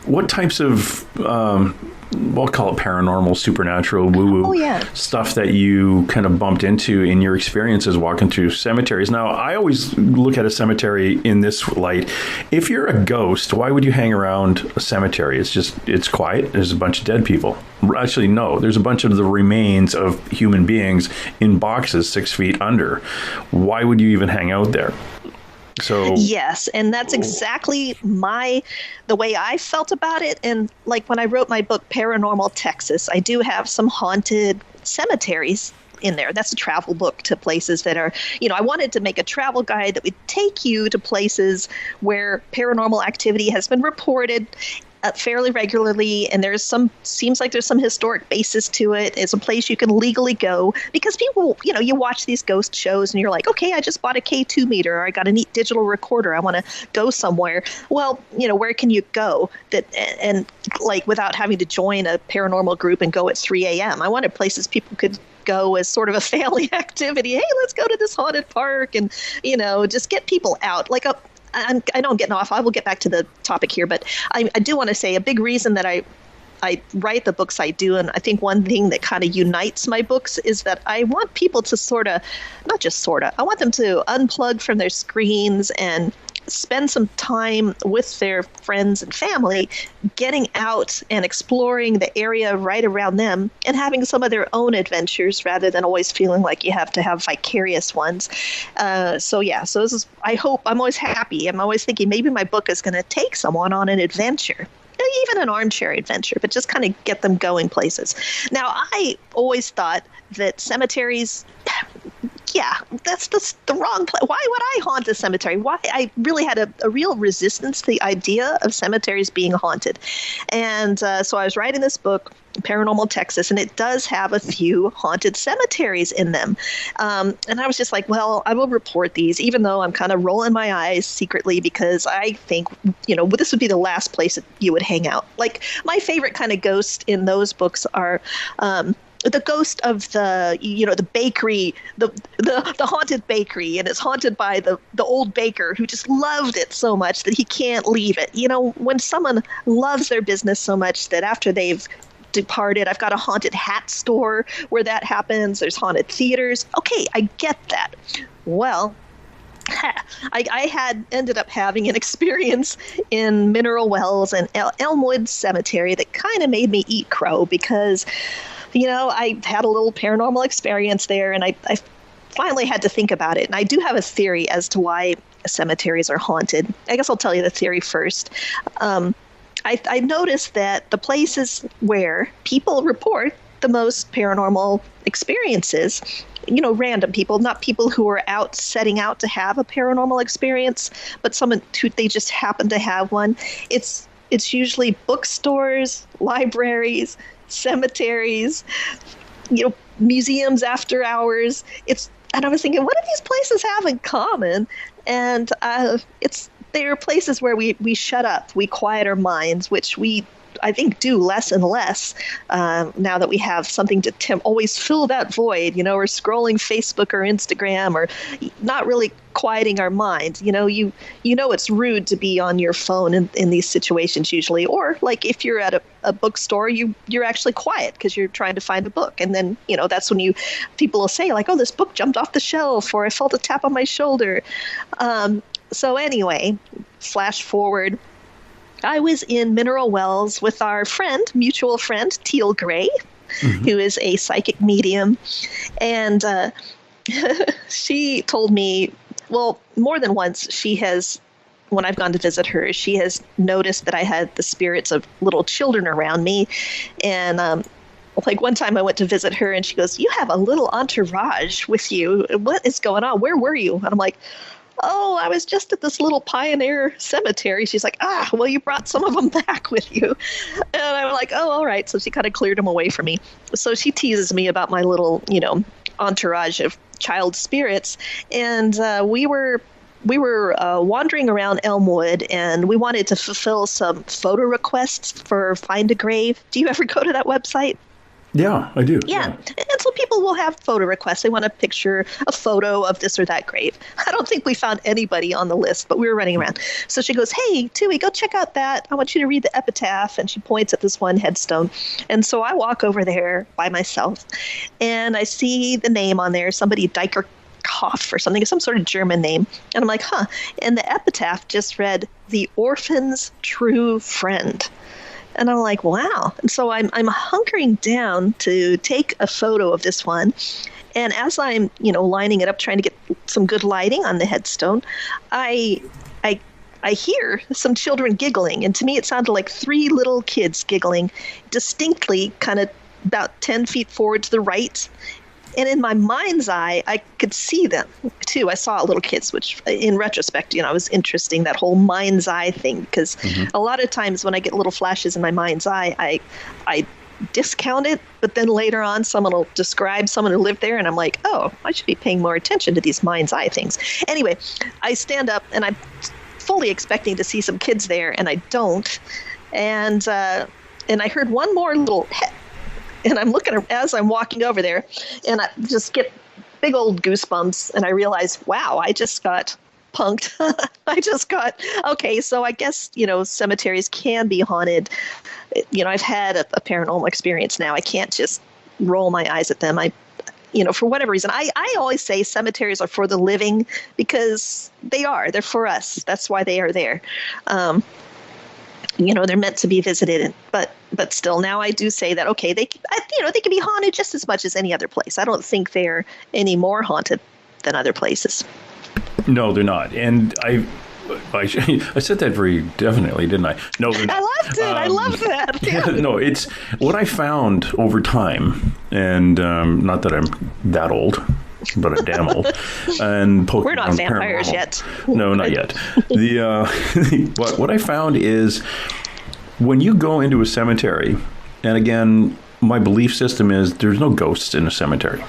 what types of we'll call it paranormal, supernatural, woo-woo stuff that you kind of bumped into in your experiences walking through cemeteries. Now, I always look at a cemetery in this light. If you're a ghost, why would you hang around a cemetery? It's quiet. There's a bunch of dead people. Actually, no, there's a bunch of the remains of human beings in boxes 6 feet under. Why would you even hang out there? So yes, and that's exactly the way I felt about it. And like when I wrote my book, Paranormal Texas, I do have some haunted cemeteries in there. That's a travel book to places that are, I wanted to make a travel guide that would take you to places where paranormal activity has been reported fairly regularly, and seems like there's some historic basis to it. It's a place you can legally go, because people, you watch these ghost shows and you're like, okay, I just bought a K2 meter, or I got a neat digital recorder, I want to go somewhere. Well, where can you go and like without having to join a paranormal group and go at 3 a.m.? I wanted places people could go as sort of a family activity. Hey, let's go to this haunted park and, just get people out. Like I know I'm getting off. I will get back to the topic here, but I do want to say a big reason that I write the books I do, and I think one thing that kind of unites my books is that I want people to I want them to unplug from their screens and spend some time with their friends and family, getting out and exploring the area right around them and having some of their own adventures rather than always feeling like you have to have vicarious ones. So this is, I hope, I'm always happy. I'm always thinking maybe my book is going to take someone on an adventure, even an armchair adventure, but just kind of get them going places. Now, I always thought that cemeteries, that's the wrong place. Why would I haunt a cemetery? Why? I really had a real resistance to the idea of cemeteries being haunted. And so I was writing this book, Paranormal Texas, and it does have a few haunted cemeteries in them. And I was just like, well, I will report these, even though I'm kind of rolling my eyes secretly, because I think, this would be the last place that you would hang out. Like, my favorite kind of ghost in those books are the ghost of the bakery, the haunted bakery, and it's haunted by the old baker who just loved it so much that he can't leave it. When someone loves their business so much that after they've departed, I've got a haunted hat store where that happens. There's haunted theaters. Okay, I get that. Well, I had ended up having an experience in Mineral Wells and Elmwood Cemetery that kind of made me eat crow, because I had a little paranormal experience there, and I finally had to think about it. And I do have a theory as to why cemeteries are haunted. I guess I'll tell you the theory first. I noticed that the places where people report the most paranormal experiences, random people, not people who are setting out to have a paranormal experience, but someone who they just happen to have one. It's usually bookstores, libraries, cemeteries, museums after hours. And I was thinking, what do these places have in common? And they're places where we shut up, we quiet our minds, which we, I think, do less and less now that we have something to always fill that void. We're scrolling Facebook or Instagram, or not really quieting our minds. It's rude to be on your phone in these situations usually, or like if you're at a bookstore, you're actually quiet because you're trying to find a book, and then that's when people will say like, oh, this book jumped off the shelf, or I felt a tap on my shoulder. So anyway, flash forward. I was in Mineral Wells with our mutual friend, Teal Gray, who is a psychic medium. And she told me, well, more than once, when I've gone to visit her, she has noticed that I had the spirits of little children around me. And like one time I went to visit her and she goes, you have a little entourage with you. What is going on? Where were you? And I'm like, oh, I was just at this little pioneer cemetery. She's like, well, you brought some of them back with you. And I'm like, oh, all right. So she kind of cleared them away from me. So she teases me about my little, entourage of child spirits. And we were wandering around Elmwood, and we wanted to fulfill some photo requests for Find a Grave. Do you ever go to that website? Yeah, I do. Yeah. And so people will have photo requests. They want a photo of this or that grave. I don't think we found anybody on the list, but we were running around. So she goes, hey, Tui, go check out that. I want you to read the epitaph. And she points at this one headstone. And so I walk over there by myself, and I see the name on there, somebody Diker Koff or something, some sort of German name. And I'm like, huh. And the epitaph just read, the orphan's true friend. And I'm like, wow. And so I'm hunkering down to take a photo of this one. And as I'm, lining it up, trying to get some good lighting on the headstone, I hear some children giggling. And to me, it sounded like 3 little kids giggling distinctly, kind of about 10 feet forward to the right. And in my mind's eye, I could see them, too. I saw little kids, which in retrospect, was interesting, that whole mind's eye thing. Because a lot of times when I get little flashes in my mind's eye, I discount it. But then later on, someone will describe someone who lived there. And I'm like, oh, I should be paying more attention to these mind's eye things. Anyway, I stand up and I'm fully expecting to see some kids there. And I don't. And I heard one more little and I'm looking as I'm walking over there, and I just get big old goosebumps, and I realize, wow, I just got punked. Okay, so I guess, cemeteries can be haunted. I've had a paranormal experience now. I can't just roll my eyes at them. For whatever reason, I always say cemeteries are for the living, because they're for us. That's why they are there. They're meant to be visited, but still, now I do say that, okay, they can be haunted just as much as any other place. I don't think they're any more haunted than other places. No, they're not. And I said that very definitely, didn't I? No, they're not. I loved it. I loved that. Yeah. No, it's what I found over time, and not that I'm that old, but I'm damn old. And we're not vampires yet. No, not yet. What I found is when you go into a cemetery, and again, my belief system is there's no ghosts in a cemetery.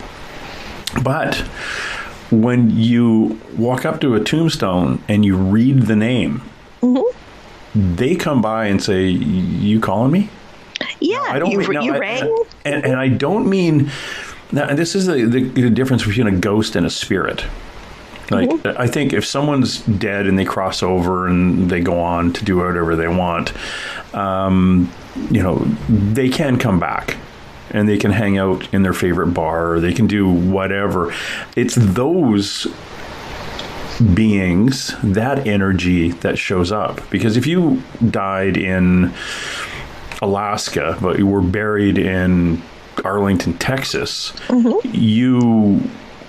But when you walk up to a tombstone and you read the name, they come by and say, "You calling me?" Yeah, you rang. And I don't mean. Now, this is the difference between a ghost and a spirit. Like, I think if someone's dead and they cross over and they go on to do whatever they want, they can come back and they can hang out in their favorite bar, or they can do whatever. It's those beings, that energy that shows up. Because if you died in Alaska, but you were buried in Arlington, Texas, you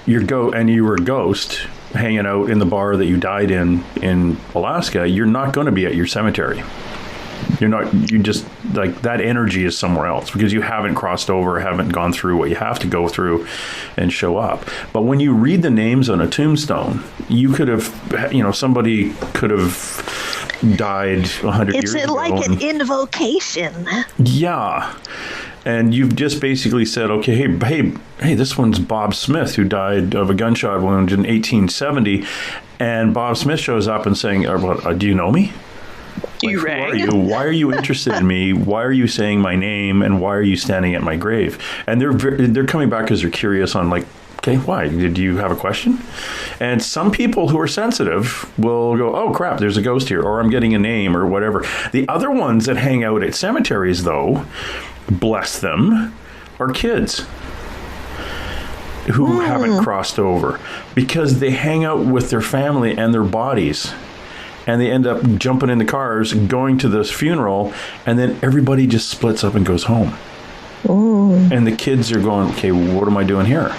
were a ghost hanging out in the bar that you died in Alaska, you're not going to be at your cemetery. You just, like, that energy is somewhere else because you haven't crossed over, haven't gone through what you have to go through and show up. But when you read the names on a tombstone, you could have, somebody could have died 100 years ago. It's like an invocation. Yeah. And you've just basically said, okay, hey, this one's Bob Smith, who died of a gunshot wound in 1870. And Bob Smith shows up and saying, do you know me? You rang? Who are you? Why are you interested in me? Why are you saying my name? And why are you standing at my grave? And they're coming back because they're curious on, like, okay, why? Did you have a question? And some people who are sensitive will go, oh, crap, there's a ghost here, or I'm getting a name, or whatever. The other ones that hang out at cemeteries, though, bless them, are kids who haven't crossed over, because they hang out with their family and their bodies, and they end up jumping in the cars, going to this funeral, and then everybody just splits up and goes home. And the kids are going, okay, what am I doing here?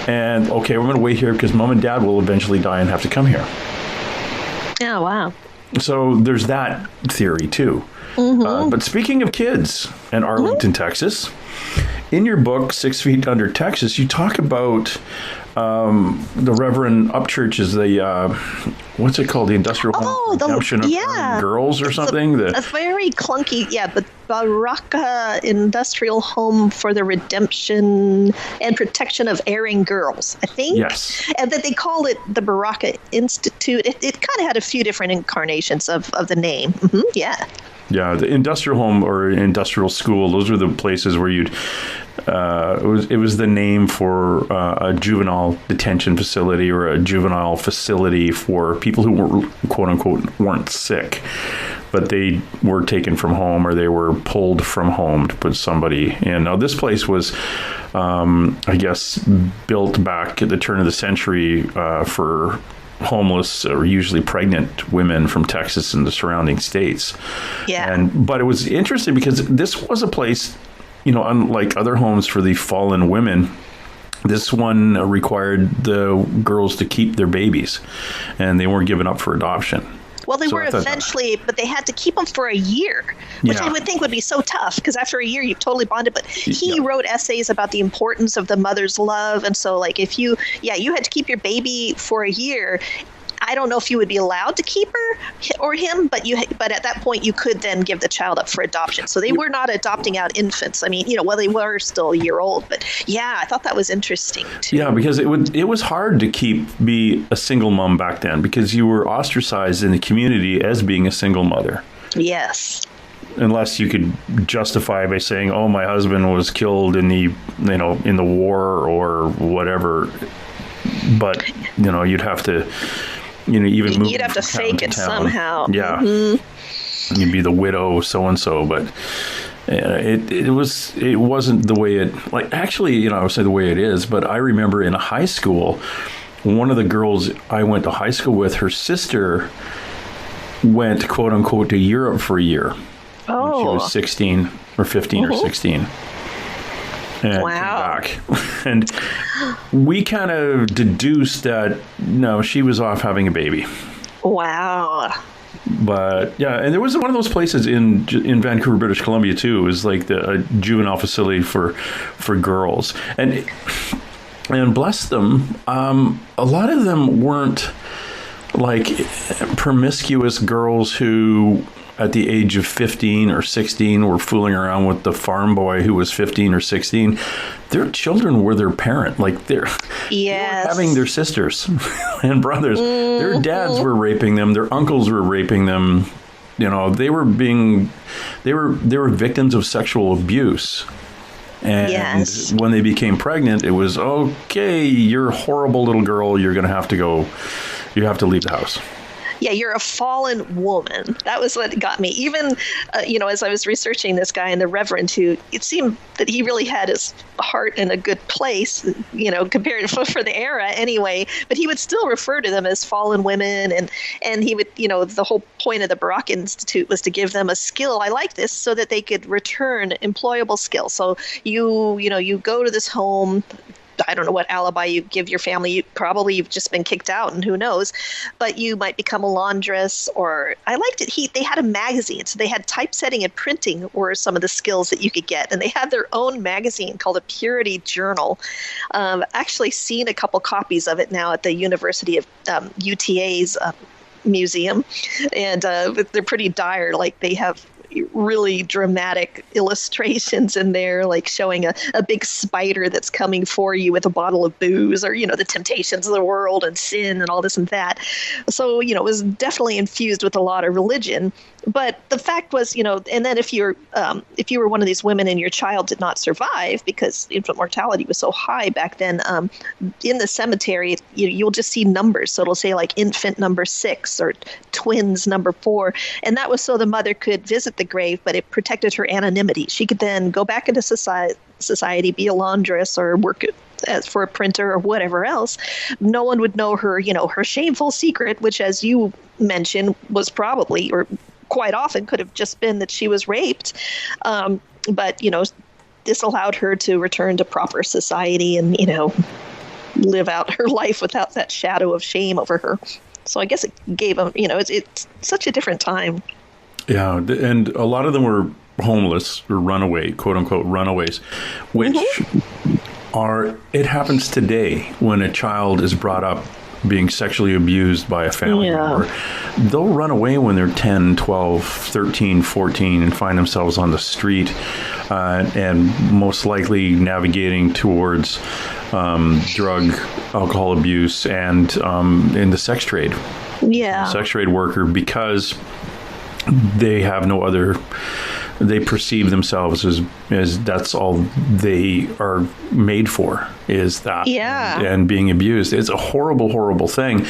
And okay, we're going to wait here because mom and dad will eventually die and have to come here. Oh, wow. So there's that theory too. But speaking of kids and Arlington, Texas, in your book, 6 Feet Under Texas, you talk about the Reverend Upchurch's, what's it called? The Industrial Home Redemption of Girls or something? A very clunky, but Baraka Industrial Home for the Redemption and Protection of Erring Girls, I think. Yes. And that they called it the Baraka Institute. It kind of had a few different incarnations of the name. Mm-hmm, yeah. Yeah, the industrial home or industrial school, those were the places where you'd, it was the name for a juvenile detention facility or a juvenile facility for people who were, quote unquote, weren't sick, but they were taken from home or they were pulled from home to put somebody in. Now, this place was, I guess, built back at the turn of the century for homeless or usually pregnant women from Texas and the surrounding states. Yeah. But it was interesting because this was a place, unlike other homes for the fallen women, this one required the girls to keep their babies and they weren't given up for adoption. Well, they were eventually, but they had to keep them for a year, which I would think would be so tough because after a year, you've totally bonded. But he wrote essays about the importance of the mother's love. And so, like, if you had to keep your baby for a year, I don't know if you would be allowed to keep her or him, but at that point, you could then give the child up for adoption. So they were not adopting out infants. I mean, they were still a year old. But yeah, I thought that was interesting, too. Yeah, because it was hard to be a single mom back then because you were ostracized in the community as being a single mother. Yes. Unless you could justify by saying, "Oh, my husband was killed in the in the war or whatever," but you'd have to even move. You'd have to fake it somehow. Yeah, you'd be the widow so and so, but it wasn't the way it actually I would say the way it is. But I remember in high school, one of the girls I went to high school with, her sister went, quote unquote, to Europe for a year. Oh. She was 16 or 15 or 16. And wow. Came back. And we kind of deduced that, no, she was off having a baby. Wow. But yeah, and there was one of those places in Vancouver, British Columbia, too. It was like a juvenile facility for girls. And bless them, a lot of them weren't like promiscuous girls who at the age of 15 or 16 were fooling around with the farm boy who was 15 or 16. Their children were their parent. Like they were having their sisters and brothers. Mm-hmm. Their dads were raping them. Their uncles were raping them. They were victims of sexual abuse. And when they became pregnant, it was, okay, you're a horrible little girl. You're going to have to go. You have to leave the house. Yeah, you're a fallen woman. That was what got me. Even, as I was researching this guy and the Reverend, who it seemed that he really had his heart in a good place, compared for the era anyway. But he would still refer to them as fallen women, and he would, the whole point of the Baraka Institute was to give them a skill. I like this so that they could return employable skills. So you go to this home. I don't know what alibi you give your family. You've just been kicked out and who knows, but you might become a laundress or I liked it. They had a magazine. So they had typesetting and printing were some of the skills that you could get. And they had their own magazine called a Purity Journal. Actually seen a couple copies of it now at the University of UTA's museum. And they're pretty dire. Like they have really dramatic illustrations in there, like showing a big spider that's coming for you with a bottle of booze, or the temptations of the world and sin and all this and that. So it was definitely infused with a lot of religion. But the fact was, and then if you were one of these women and your child did not survive because infant mortality was so high back then, in the cemetery you'll just see numbers. So it'll say like infant number 6 or twins number 4, and that was so the mother could visit the grave, but it protected her anonymity. She could then go back into society, be a laundress or work as for a printer or whatever else. No one would know her, her shameful secret, which, as you mentioned, was probably or quite often could have just been that she was raped. But this allowed her to return to proper society and, live out her life without that shadow of shame over her. So I guess it gave them, it's such a different time. Yeah, and a lot of them were homeless or runaway, quote unquote runaways, which it happens today when a child is brought up being sexually abused by a family member, they'll run away when they're 10, 12, 13, 14 and find themselves on the street and most likely navigating towards drug, alcohol abuse, and in the sex trade. Yeah. Sex trade worker, because they have no other, they perceive themselves as that's all they are made for, is that. Yeah. And being abused. It's a horrible, horrible thing.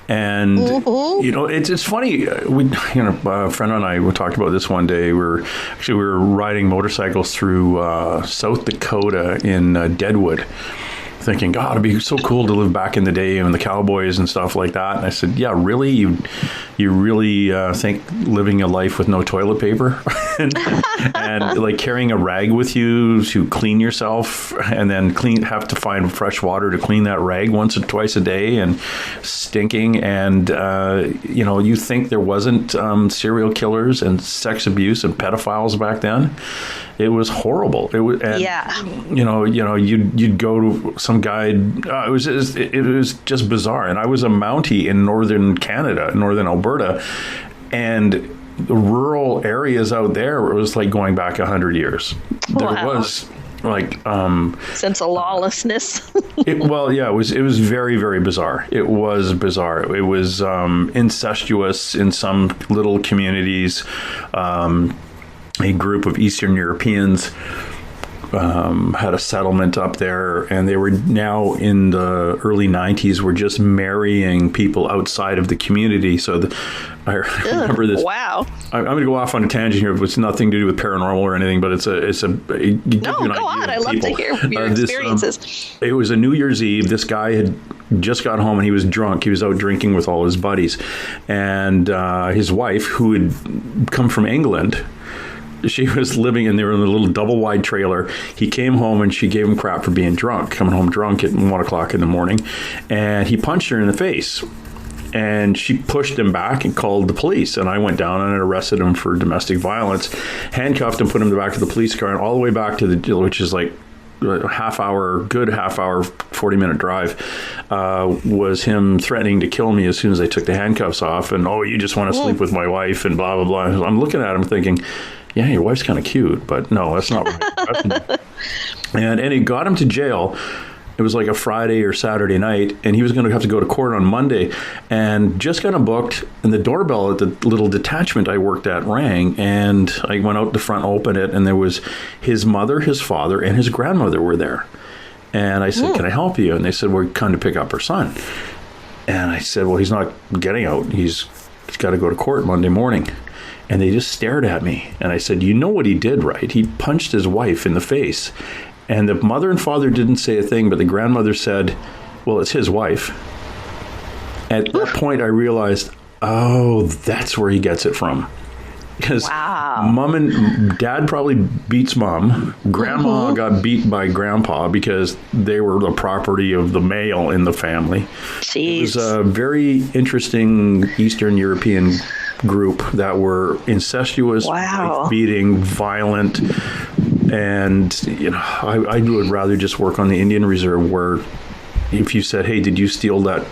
And, it's funny. A friend and I talked about this one day. We were riding motorcycles through South Dakota in Deadwood, thinking, God, it'd be so cool to live back in the day and the cowboys and stuff like that. And I said, yeah, really? You really think living a life with no toilet paper and like carrying a rag with you to clean yourself and then have to find fresh water to clean that rag once or twice a day and stinking. And, you think there wasn't serial killers and sex abuse and pedophiles back then? It was horrible. It was, and, you'd go to some guy. It was just bizarre. And I was a Mountie in northern Canada, northern Alberta, and the rural areas out there, it was like going back 100 years. There was like sense of lawlessness. It was very, very bizarre. It was bizarre. It was incestuous in some little communities. A group of Eastern Europeans had a settlement up there, and they were now in the early 90s were just marrying people outside of the community. So I remember this. Wow. I'm going to go off on a tangent here. It's nothing to do with paranormal or anything, but it gives you an idea on. I love people. to hear your experiences. It was a New Year's Eve. This guy had just got home and he was drunk. He was out drinking with all his buddies, and his wife, who had come from England, she was living, and they were in a little double wide trailer. He came home and she gave him crap for being drunk, coming home drunk at 1 o'clock in the morning. And he punched her in the face. And she pushed him back and called the police. And I went down and arrested him for domestic violence, handcuffed him, put him in the back of the police car, and all the way back to the, which is like a half hour, 40-minute drive, was him threatening to kill me as soon as I took the handcuffs off. And, you just want to sleep with my wife and blah, blah, blah. I'm looking at him thinking, yeah, your wife's kind of cute, but no, that's not right. And he got him to jail. It was like a Friday or Saturday night, and he was going to have to go to court on Monday, and just got him booked. And the doorbell at the little detachment I worked at rang, and I went out the front, opened it, and there was his mother, his father, and his grandmother were there. And I said, can I help you? And they said, we're come to pick up our son. And I said, well, he's not getting out. He's got to go to court Monday morning. And they just stared at me. And I said, you know what he did, right? He punched his wife in the face. And the mother and father didn't say a thing, but the grandmother said, well, it's his wife. At that point, I realized, that's where he gets it from. Because mom and dad probably beats mom. Grandma got beat by grandpa because they were the property of the male in the family. Jeez. It was a very interesting Eastern European group that were incestuous, beating, violent. And, I would rather just work on the Indian Reserve, where if you said, hey, did you steal that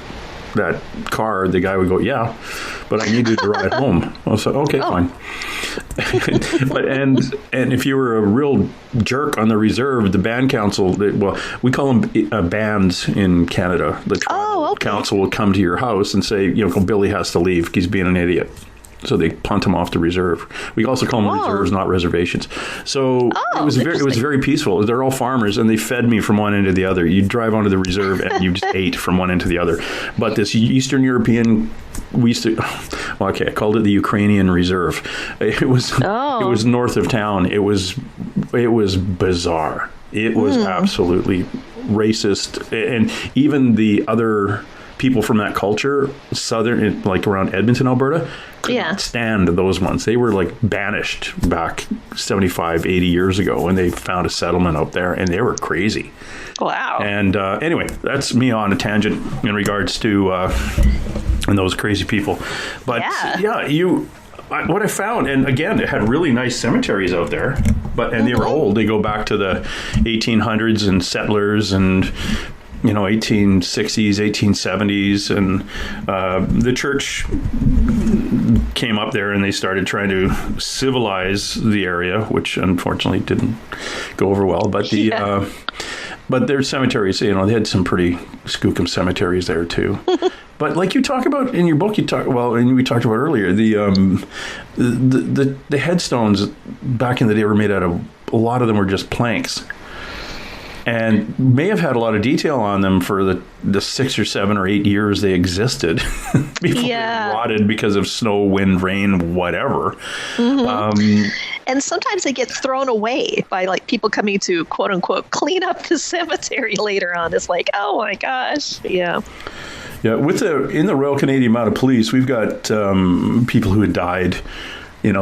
car, the guy would go, yeah, but I needed to ride home. I said, okay, fine. and if you were a real jerk on the reserve, the band council, we call them bands in Canada. The council will come to your house and say, Billy has to leave. He's being an idiot. So they punt him off the reserve. We also call them reserves, not reservations. So it was very peaceful. They're all farmers, and they fed me from one end to the other. You drive onto the reserve, and you just ate from one end to the other. But this Eastern European, I called it the Ukrainian Reserve. It was north of town. It was bizarre. It was absolutely racist, and even the other people from that culture, southern, like around Edmonton, Alberta, could not stand those ones. They were like banished back 75, 80 years ago when they found a settlement up there, and they were crazy. Wow. And anyway, that's me on a tangent in regards to and those crazy people. But what I found, and again, it had really nice cemeteries out there, and they were old. They go back to the 1800s and settlers, and 1860s, 1870s, and the church came up there and they started trying to civilize the area, which unfortunately didn't go over well. But but their cemeteries, they had some pretty skookum cemeteries there too. But like you talk about in your book, and we talked about earlier, the headstones back in the day were made out of, a lot of them were just planks. And may have had a lot of detail on them for the 6 or 7 or 8 years they existed before they rotted because of snow, wind, rain, whatever. Mm-hmm. And sometimes they get thrown away by like people coming to quote unquote clean up the cemetery later on. It's like, oh my gosh, yeah. Yeah, in the Royal Canadian Mounted Police, we've got people who had died, in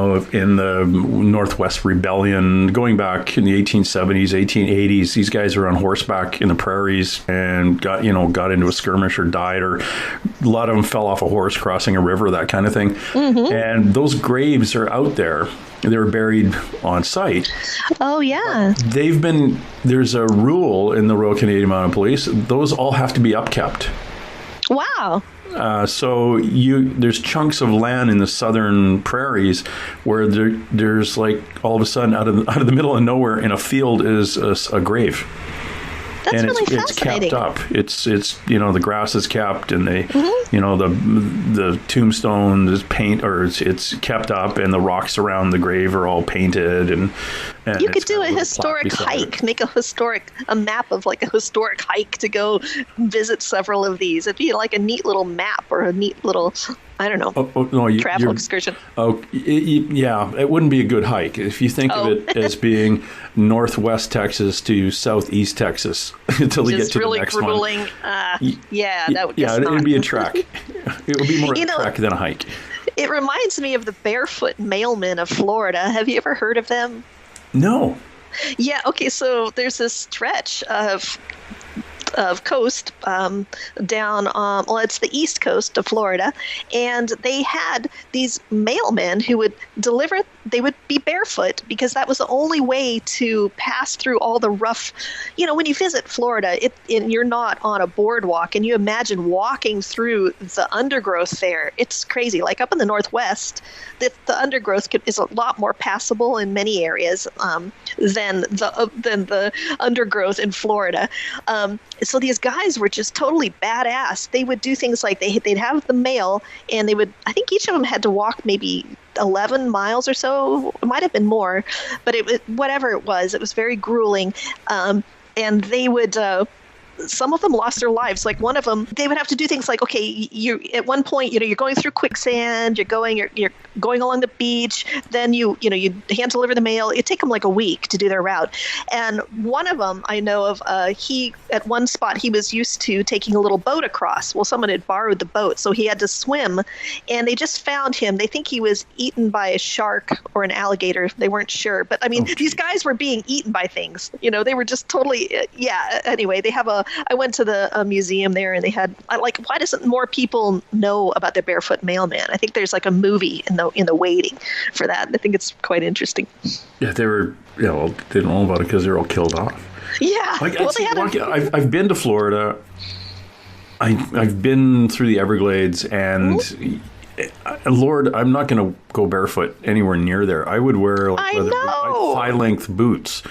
the Northwest Rebellion, going back in the 1870s, 1880s. These guys are on horseback in the prairies and got into a skirmish or died, or a lot of them fell off a horse crossing a river, that kind of thing. Mm-hmm. And those graves are out there. They were buried on site. Oh, yeah. There's a rule in the Royal Canadian Mounted Police. Those all have to be upkept. Wow. So there's chunks of land in the southern prairies where there's like all of a sudden out of the middle of nowhere in a field is a grave. That's and really it's capped up. It's the grass is capped, and the tombstone is it's kept up, and the rocks around the grave are all painted, and you could do a historic hike, make a map of like a historic hike to go visit several of these. It'd be like a neat little map or a neat little, I don't know, travel excursion. Oh, yeah, it wouldn't be a good hike if you think of it as being northwest Texas to southeast Texas until you get to really the next grueling, one. That would it'd be a trek. It would be more a trek than a hike. It reminds me of the barefoot mailmen of Florida. Have you ever heard of them? No. Yeah. Okay. So there's this stretch of coast down it's the east coast of Florida, and they had these mailmen who would deliver. They would be barefoot because that was the only way to pass through all the rough, when you visit Florida, and you're not on a boardwalk, and you imagine walking through the undergrowth there. It's crazy. Like up in the Northwest, the undergrowth is a lot more passable in many areas than the undergrowth in Florida. So these guys were just totally badass. They would do things like they'd have the mail, and I think each of them had to walk maybe 11 miles or so. It might have been more, but whatever it was very grueling. And they would, some of them lost their lives. Like one of them, they would have to do things like, okay, you at one point, you're going through quicksand, you're going along the beach, then you hand deliver the mail. It'd take them like a week to do their route. And one of them I know of, at one spot, he was used to taking a little boat across. Well, someone had borrowed the boat, so he had to swim, and they just found him. They think he was eaten by a shark or an alligator. They weren't sure. But I mean, these guys were being eaten by things. They were just totally, anyway, they have I went to the museum there, and they had, why doesn't more people know about the barefoot mailman? I think there's like a movie in the waiting for that. I think it's quite interesting. Yeah, they were, they didn't know about it because they're all killed off. Yeah. I've been to Florida. I've been through the Everglades, and Lord, I'm not going to go barefoot anywhere near there. I would wear high-length boots.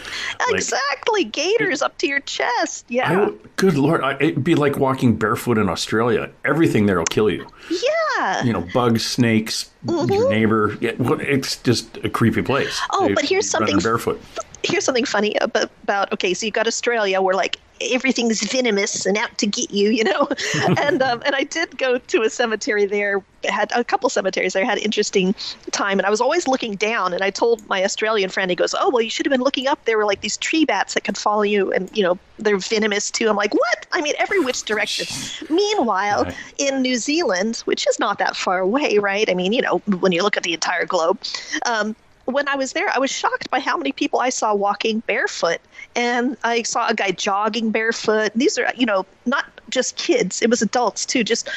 Exactly. Gaiters up to your chest. Yeah. Good Lord. It'd be like walking barefoot in Australia. Everything there will kill you. Yeah. Bugs, snakes, your neighbor. Yeah, it's just a creepy place. Oh, but here's something barefoot. Here's something funny about okay, so you've got Australia where like everything's venomous and out to get you, and I did go to a cemetery there. Had a couple cemeteries there. Had an interesting time, and I was always looking down. And I told my Australian friend, he goes, "Oh, well, you should have been looking up. There were like these tree bats that could follow you, and they're venomous too." I'm like, "What?" I mean, every which direction. Meanwhile, in New Zealand, which is not that far away, right? I mean, when you look at the entire globe. When I was there, I was shocked by how many people I saw walking barefoot. And I saw a guy jogging barefoot. These are, not just kids. It was adults too, just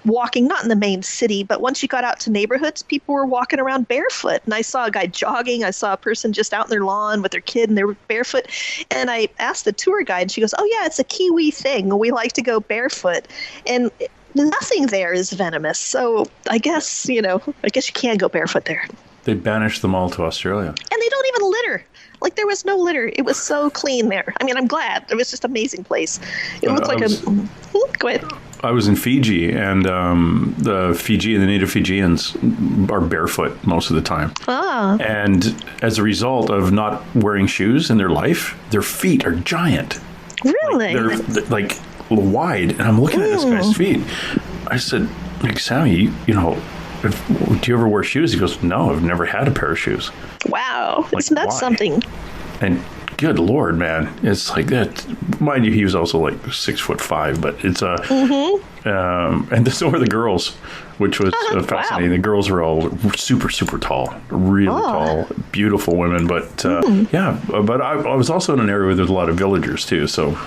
walking, not in the main city, but once you got out to neighborhoods, people were walking around barefoot. And I saw a guy jogging. I saw a person just out in their lawn with their kid and they were barefoot. And I asked the tour guide and she goes, "Oh yeah, it's a Kiwi thing. We like to go barefoot." And nothing there is venomous. So I guess you can go barefoot there. They banished them all to Australia. And they don't even litter. Like, there was no litter. It was so clean there. I mean, I'm glad. It was just an amazing place. It looked like Go ahead. I was in Fiji, and the native Fijians are barefoot most of the time. Ah. And as a result of not wearing shoes in their life, their feet are giant. Really? They're like wide. And I'm looking at this guy's feet. I said, like, "Sammy, do you ever wear shoes?" He goes, "No, I've never had a pair of shoes." Wow. Isn't that something? And good Lord, man, it's like that. Mind you, he was also like 6'5", but it's and so were the girls, which was fascinating. Wow. The girls were all super, super tall, really tall, beautiful women. But but I was also in an area where there's a lot of villagers too, so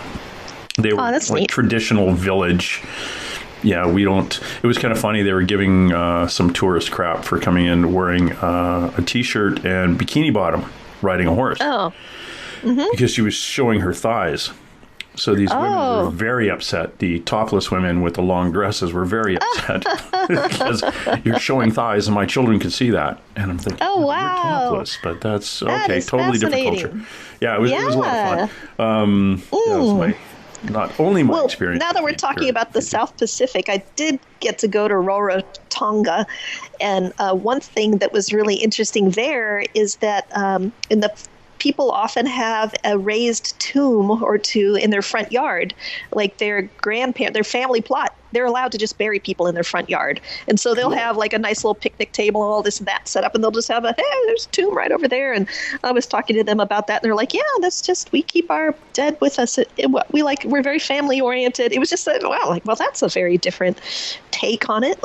they were like neat. Traditional village. Yeah, we don't. It was kind of funny. They were giving some tourist crap for coming in wearing a T-shirt and bikini bottom, riding a horse. Oh. Mm-hmm. Because she was showing her thighs. So these women were very upset. The topless women with the long dresses were very upset because you're showing thighs and my children could see that. And I'm thinking, oh, wow. You're topless, but that's that okay. Totally different culture. Yeah, it was a lot of fun. That was not only my experience. Now that we're talking about the South Pacific, I did get to go to Rarotonga. And one thing that was really interesting there is that people often have a raised tomb or two in their front yard, like their family plot. They're allowed to just bury people in their front yard. And so they'll have like a nice little picnic table and all this and that set up, and they'll just have there's a tomb right over there. And I was talking to them about that, and they're like, yeah, that's just, we keep our dead with us. We're very family oriented. It was just, that's a very different take on it.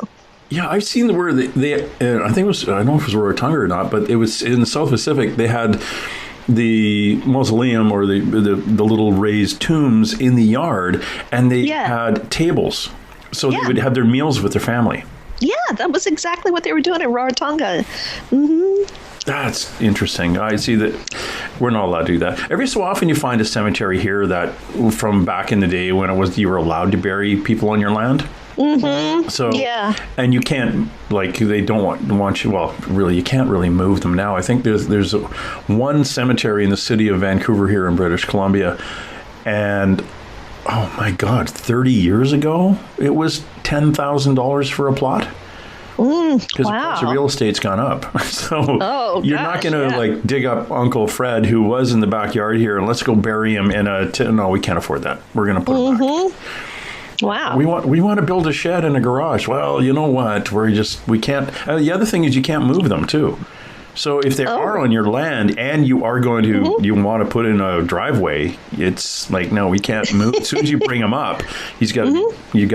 Yeah, I've seen where they I think it was, I don't know if it was Rarotonga or not, but it was in the South Pacific. They had the mausoleum or the little raised tombs in the yard, and they had tables, so they would have their meals with their family. Yeah, that was exactly what they were doing in Rarotonga. Mm-hmm. That's interesting. I see that we're not allowed to do that. Every so often you find a cemetery here that from back in the day when you were allowed to bury people on your land. Mm-hmm. So, and you can't, they don't want you, really, you can't really move them now. I think there's one cemetery in the city of Vancouver here in British Columbia, and oh my God, 30 years ago, it was $10,000 for a plot. Because the price of real estate's gone up. So you're not going to dig up Uncle Fred, who was in the backyard here, and let's go bury him in no, we can't afford that. We're going to put him back. Wow. We want to build a shed and a garage. Well, you know what? We can't. The other thing is you can't move them too. So if they are on your land and you are going to, you want to put in a driveway, it's like, no, we can't move. As soon as you bring them up, you got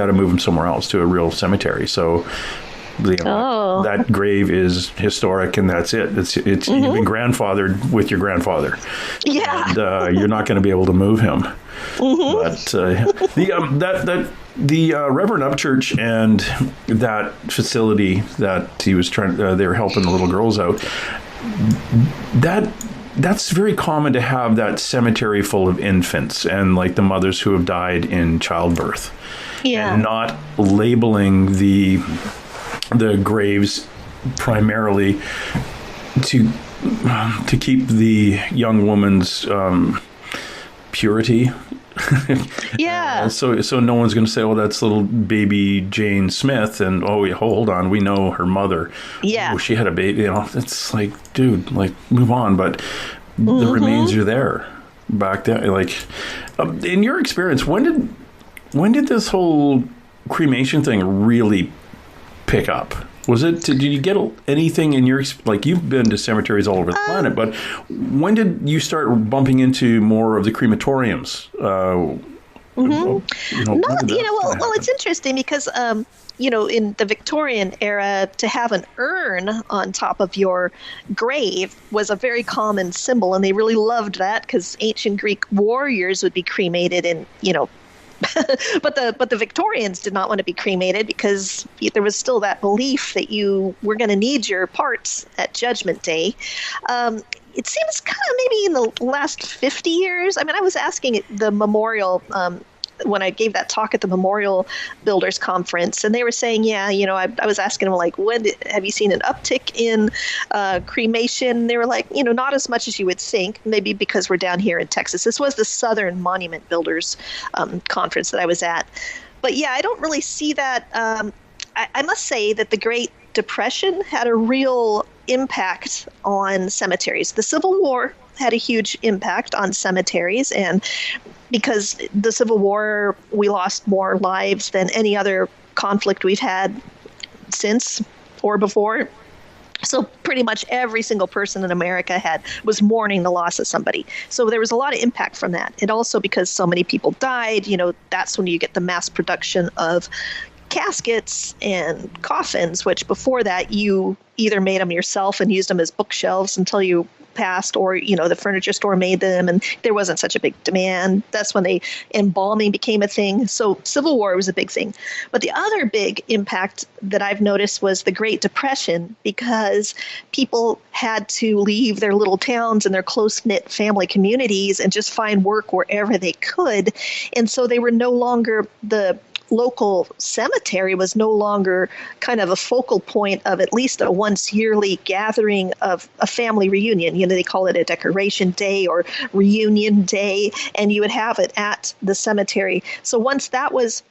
to move them somewhere else to a real cemetery. So that grave is historic, and that's it. It's you've been grandfathered with your grandfather. Yeah. And you're not going to be able to move him. Mm-hmm. But the Reverend Upchurch and that facility that he was trying, they were helping the little girls out. That's very common to have that cemetery full of infants and like the mothers who have died in childbirth. Yeah. And not labeling the graves primarily to keep the young woman's purity. Yeah. So no one's going to say, "Oh, that's little baby Jane Smith," and hold on, we know her mother. Yeah. Oh, she had a baby. It's like, dude, move on. But the remains are there back then. In your experience, when did this whole cremation thing really pick up? Did you get anything in your, you've been to cemeteries all over the planet, but when did you start bumping into more of the crematoriums? It's interesting because, in the Victorian era, to have an urn on top of your grave was a very common symbol, and they really loved that because ancient Greek warriors would be cremated in, but the Victorians did not want to be cremated because there was still that belief that you were going to need your parts at Judgment Day. It seems kind of maybe in the last 50 years. I mean, I was asking the memorial when I gave that talk at the Memorial Builders Conference, and they were saying, yeah, I was asking them, like, have you seen an uptick in cremation? They were like, not as much as you would think, maybe because we're down here in Texas. This was the Southern Monument Builders Conference that I was at. But yeah, I don't really see that. I must say that the Great Depression had a real impact on cemeteries. The Civil War had a huge impact on cemeteries, and because the Civil War, we lost more lives than any other conflict we've had since or before. So pretty much every single person in America was mourning the loss of somebody. So there was a lot of impact from that. And also because so many people died, that's when you get the mass production of caskets and coffins, which before that you either made them yourself and used them as bookshelves until you passed, or the furniture store made them and there wasn't such a big demand. That's when embalming became a thing. So Civil War was a big thing. But the other big impact that I've noticed was the Great Depression, because people had to leave their little towns and their close-knit family communities and just find work wherever they could. And so they were no longer the local cemetery was no longer kind of a focal point of at least a once yearly gathering of a family reunion. They call it a decoration day or reunion day, and you would have it at the cemetery. So once that was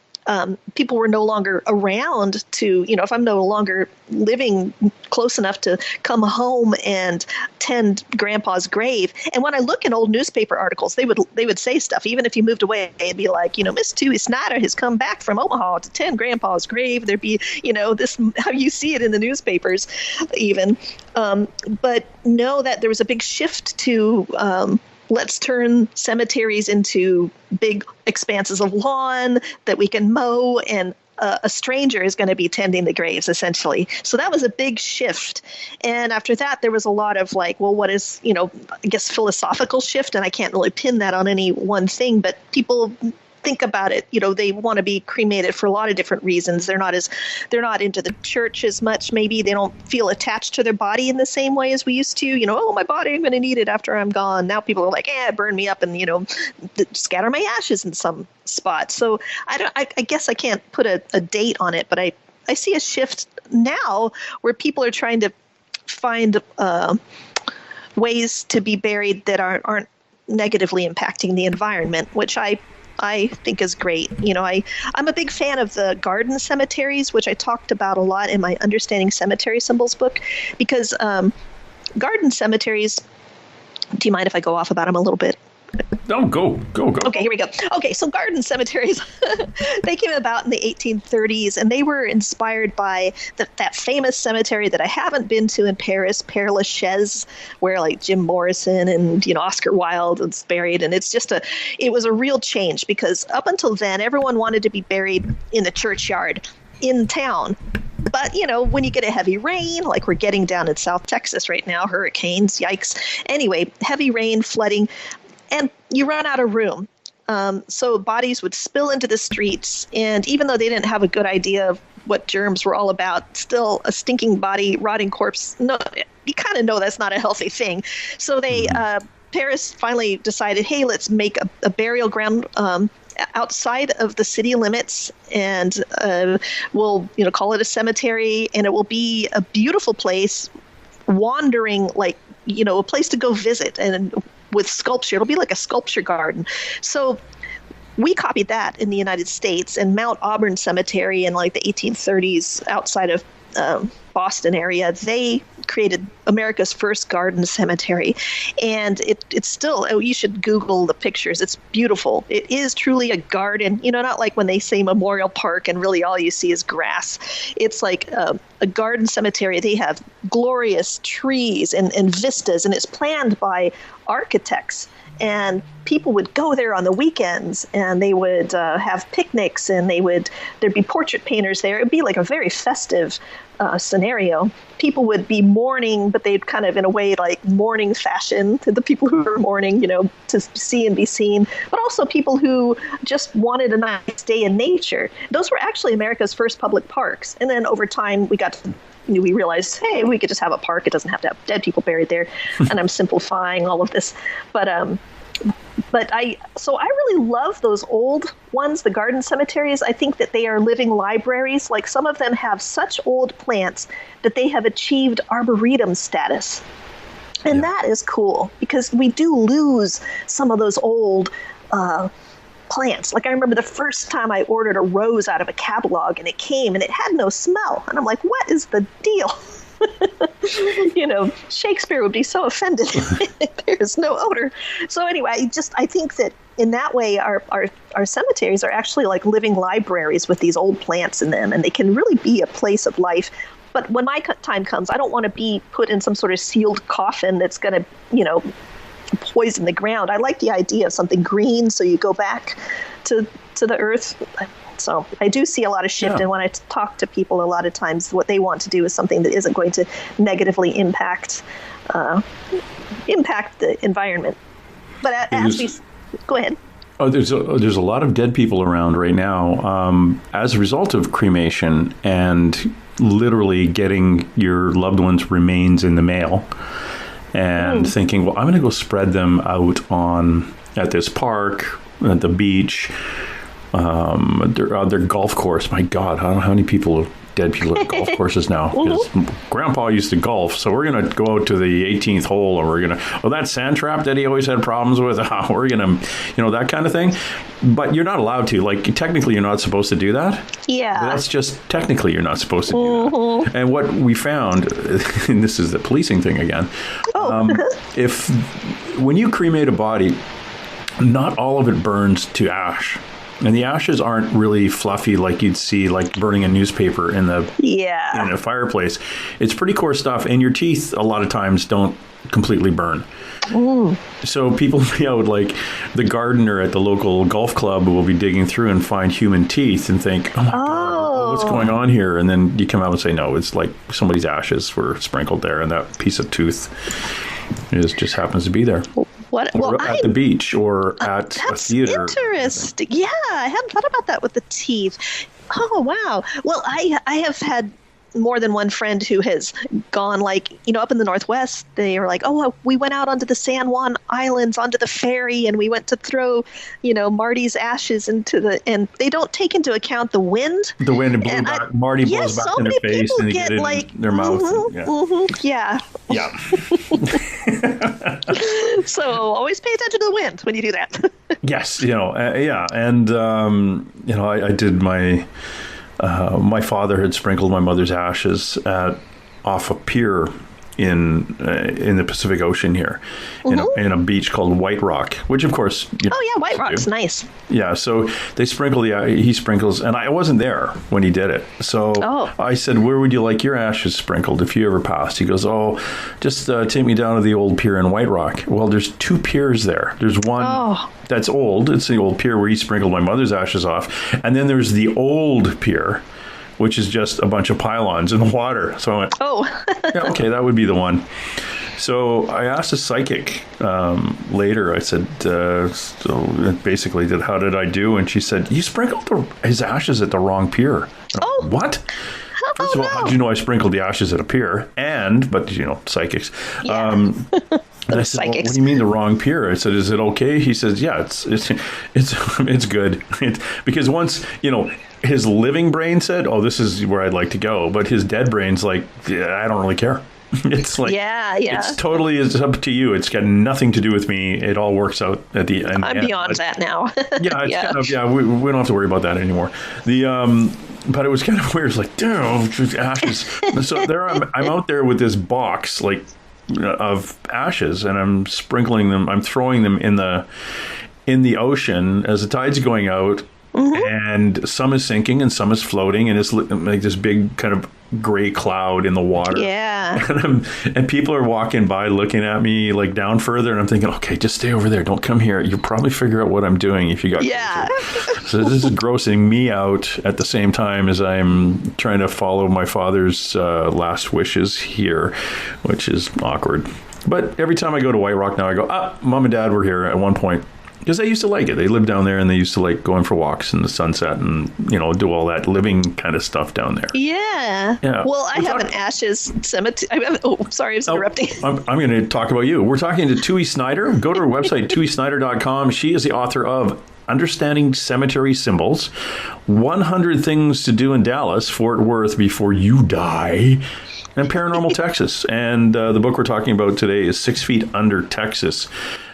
people were no longer around to, if I'm no longer living close enough to come home and tend Grandpa's grave. And when I look in old newspaper articles, they would say stuff. Even if you moved away, it'd be like, Miss Tui Snider has come back from Omaha to tend Grandpa's grave. There'd be, this, how you see it in the newspapers even. But know that there was a big shift to let's turn cemeteries into big expanses of lawn that we can mow, and a stranger is going to be tending the graves, essentially. So that was a big shift. And after that, there was a lot of like, well, what is, I guess philosophical shift, and I can't really pin that on any one thing, but people think about it, they want to be cremated for a lot of different reasons. They're not into the church as much. Maybe they don't feel attached to their body in the same way as we used to. Oh, my body, I'm going to need it after I'm gone. Now people are like, burn me up and scatter my ashes in some spot. So I guess I can't put a date on it, but I see a shift now where people are trying to find ways to be buried that aren't negatively impacting the environment, which I think is great. I'm a big fan of the garden cemeteries, which I talked about a lot in my Understanding Cemetery Symbols book, because garden cemeteries, do you mind if I go off about them a little bit? No, go. Okay, here we go. Okay, so garden cemeteries, they came about in the 1830s, and they were inspired by that famous cemetery that I haven't been to in Paris, Père Lachaise, where like Jim Morrison and Oscar Wilde was buried. And it was a real change, because up until then, everyone wanted to be buried in the churchyard in town. But, when you get a heavy rain, like we're getting down in South Texas right now, hurricanes, yikes. Anyway, heavy rain, flooding, and you run out of room. So bodies would spill into the streets. And even though they didn't have a good idea of what germs were all about, still a stinking body, rotting corpse, no, you kind of know that's not a healthy thing. So Paris finally decided, hey, let's make a burial ground outside of the city limits, and we'll call it a cemetery, and it will be a beautiful place, wandering, like, a place to go visit, and with sculpture. It'll be like a sculpture garden. So we copied that in the United States, and Mount Auburn Cemetery in like the 1830s outside of Boston area, they created America's first garden cemetery. And it's still, you should Google the pictures. It's beautiful. It is truly a garden, not like when they say Memorial Park and really all you see is grass. It's like a garden cemetery. They have glorious trees and vistas, and it's planned by architects. and people would go there on the weekends, and they would have picnics, and there'd be portrait painters there. It'd be like a very festive scenario. People would be mourning, but they'd kind of, in a way, like mourning fashion to the people who were mourning, to see and be seen, but also people who just wanted a nice day in nature. Those were actually America's first public parks. And then over time, we realized, hey, we could just have a park. It doesn't have to have dead people buried there. And I'm simplifying all of this. But I really love those old ones, the garden cemeteries. I think that they are living libraries. Like, some of them have such old plants that they have achieved arboretum status. And that is cool, because we do lose some of those old plants. Like, I remember the first time I ordered a rose out of a catalog, and it came and it had no smell. And I'm like, what is the deal? Shakespeare would be so offended if there's no odor. So anyway, I think that in that way, our cemeteries are actually like living libraries with these old plants in them, and they can really be a place of life. But when my time comes, I don't want to be put in some sort of sealed coffin that's going to, poison the ground. I like the idea of something green, so you go back to the earth. So I do see a lot of shift, and when I talk to people, a lot of times what they want to do is something that isn't going to negatively impact the environment. But go ahead. Oh, there's a lot of dead people around right now as a result of cremation and literally getting your loved one's remains in the mail and thinking, well, I'm going to go spread them out at this park, at the beach, their golf course. My God, I don't know how many dead people at golf courses now. Because Grandpa used to golf, so we're going to go out to the 18th hole, and we're going to, that sand trap that he always had problems with, we're going to, that kind of thing. But you're not allowed to. Like, technically, you're not supposed to do that. Yeah. That's just, technically, you're not supposed to do that. And what we found, and this is the policing thing again, when you cremate a body, not all of it burns to ash. And the ashes aren't really fluffy like you'd see, like burning a newspaper in a fireplace. It's pretty coarse stuff, and your teeth a lot of times don't completely burn. Ooh. So people, like the gardener at the local golf club will be digging through and find human teeth and think, oh my God, what's going on here? And then you come out and say, no, it's like somebody's ashes were sprinkled there, and that piece of tooth just happens to be there. What? Well, at the beach or at a theater. That's interesting. Yeah, I hadn't thought about that with the teeth. Oh, wow. Well, I have had more than one friend who has gone, like, up in the Northwest, they were like, oh, we went out onto the San Juan Islands, onto the ferry, and we went to throw, Marty's ashes and they don't take into account the wind. The wind and blew back. Marty blows back in their face and they get it in their mouth. Yeah. So always pay attention to the wind when you do that. Yes, yeah. And, I did my father had sprinkled my mother's ashes off a pier in the Pacific Ocean here, in a beach called White Rock, which of course. White Rock's nice. Yeah, so they he sprinkles, and I wasn't there when he did it. So I said, where would you like your ashes sprinkled if you ever passed? He goes, just take me down to the old pier in White Rock. Well, there's two piers there. There's one that's old. It's the old pier where he sprinkled my mother's ashes off. And then there's the old pier, which is just a bunch of pylons in the water. So I went, yeah, okay, that would be the one. So I asked a psychic later. I said, so basically, how did I do? And she said, you sprinkled his ashes at the wrong pier. What? First of all, how did you know I sprinkled the ashes at a pier? But psychics. Yeah. And I said, well, what do you mean the wrong pier? I said, is it okay? He says, yeah, it's good. Because once, his living brain said, this is where I'd like to go. But his dead brain's like, I don't really care. It's like, it's up to you. It's got nothing to do with me. It all works out at the end. I'm beyond that now. We don't have to worry about that anymore. But it was kind of weird. It's like, dude, ashes. So there I'm out there with this box, like, of ashes, and I'm sprinkling them. I'm throwing them in the ocean as the tide's going out. And some is sinking and some is floating, and it's like this big kind of gray cloud in the water. Yeah. And people are walking by looking at me like down further, and I'm thinking, okay, just stay over there. Don't come here. You'll probably figure out what I'm doing if you got closer. So this is grossing me out at the same time as I'm trying to follow my father's last wishes here, which is awkward. But every time I go to White Rock now, I go, Mom and Dad were here at one point. Because they used to like it. They lived down there, and they used to like going for walks in the sunset and, do all that living kind of stuff down there. Yeah. Well, I have an ashes cemetery. Sorry, I was interrupting. I'm going to talk about you. We're talking to Tui Snider. Go to her website, tuisnider.com. She is the author of Understanding Cemetery Symbols, 100 Things to Do in Dallas, Fort Worth Before You Die, and Paranormal Texas. And the book we're talking about today is 6 Feet Under Texas.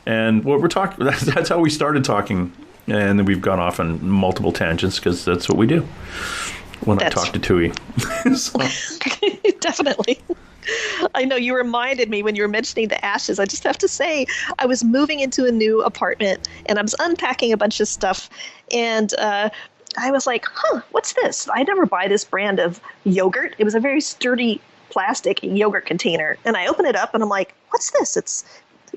And what we're talking, that's how we started talking. And then we've gone off on multiple tangents because that's what we do when I talk to Tui. Definitely. I know you reminded me when you were mentioning the ashes. I just have to say, I was moving into a new apartment and I was unpacking a bunch of stuff. And I was like, what's this? I never buy this brand of yogurt. It was a very sturdy plastic yogurt container. And I open it up and I'm like, what's this? It's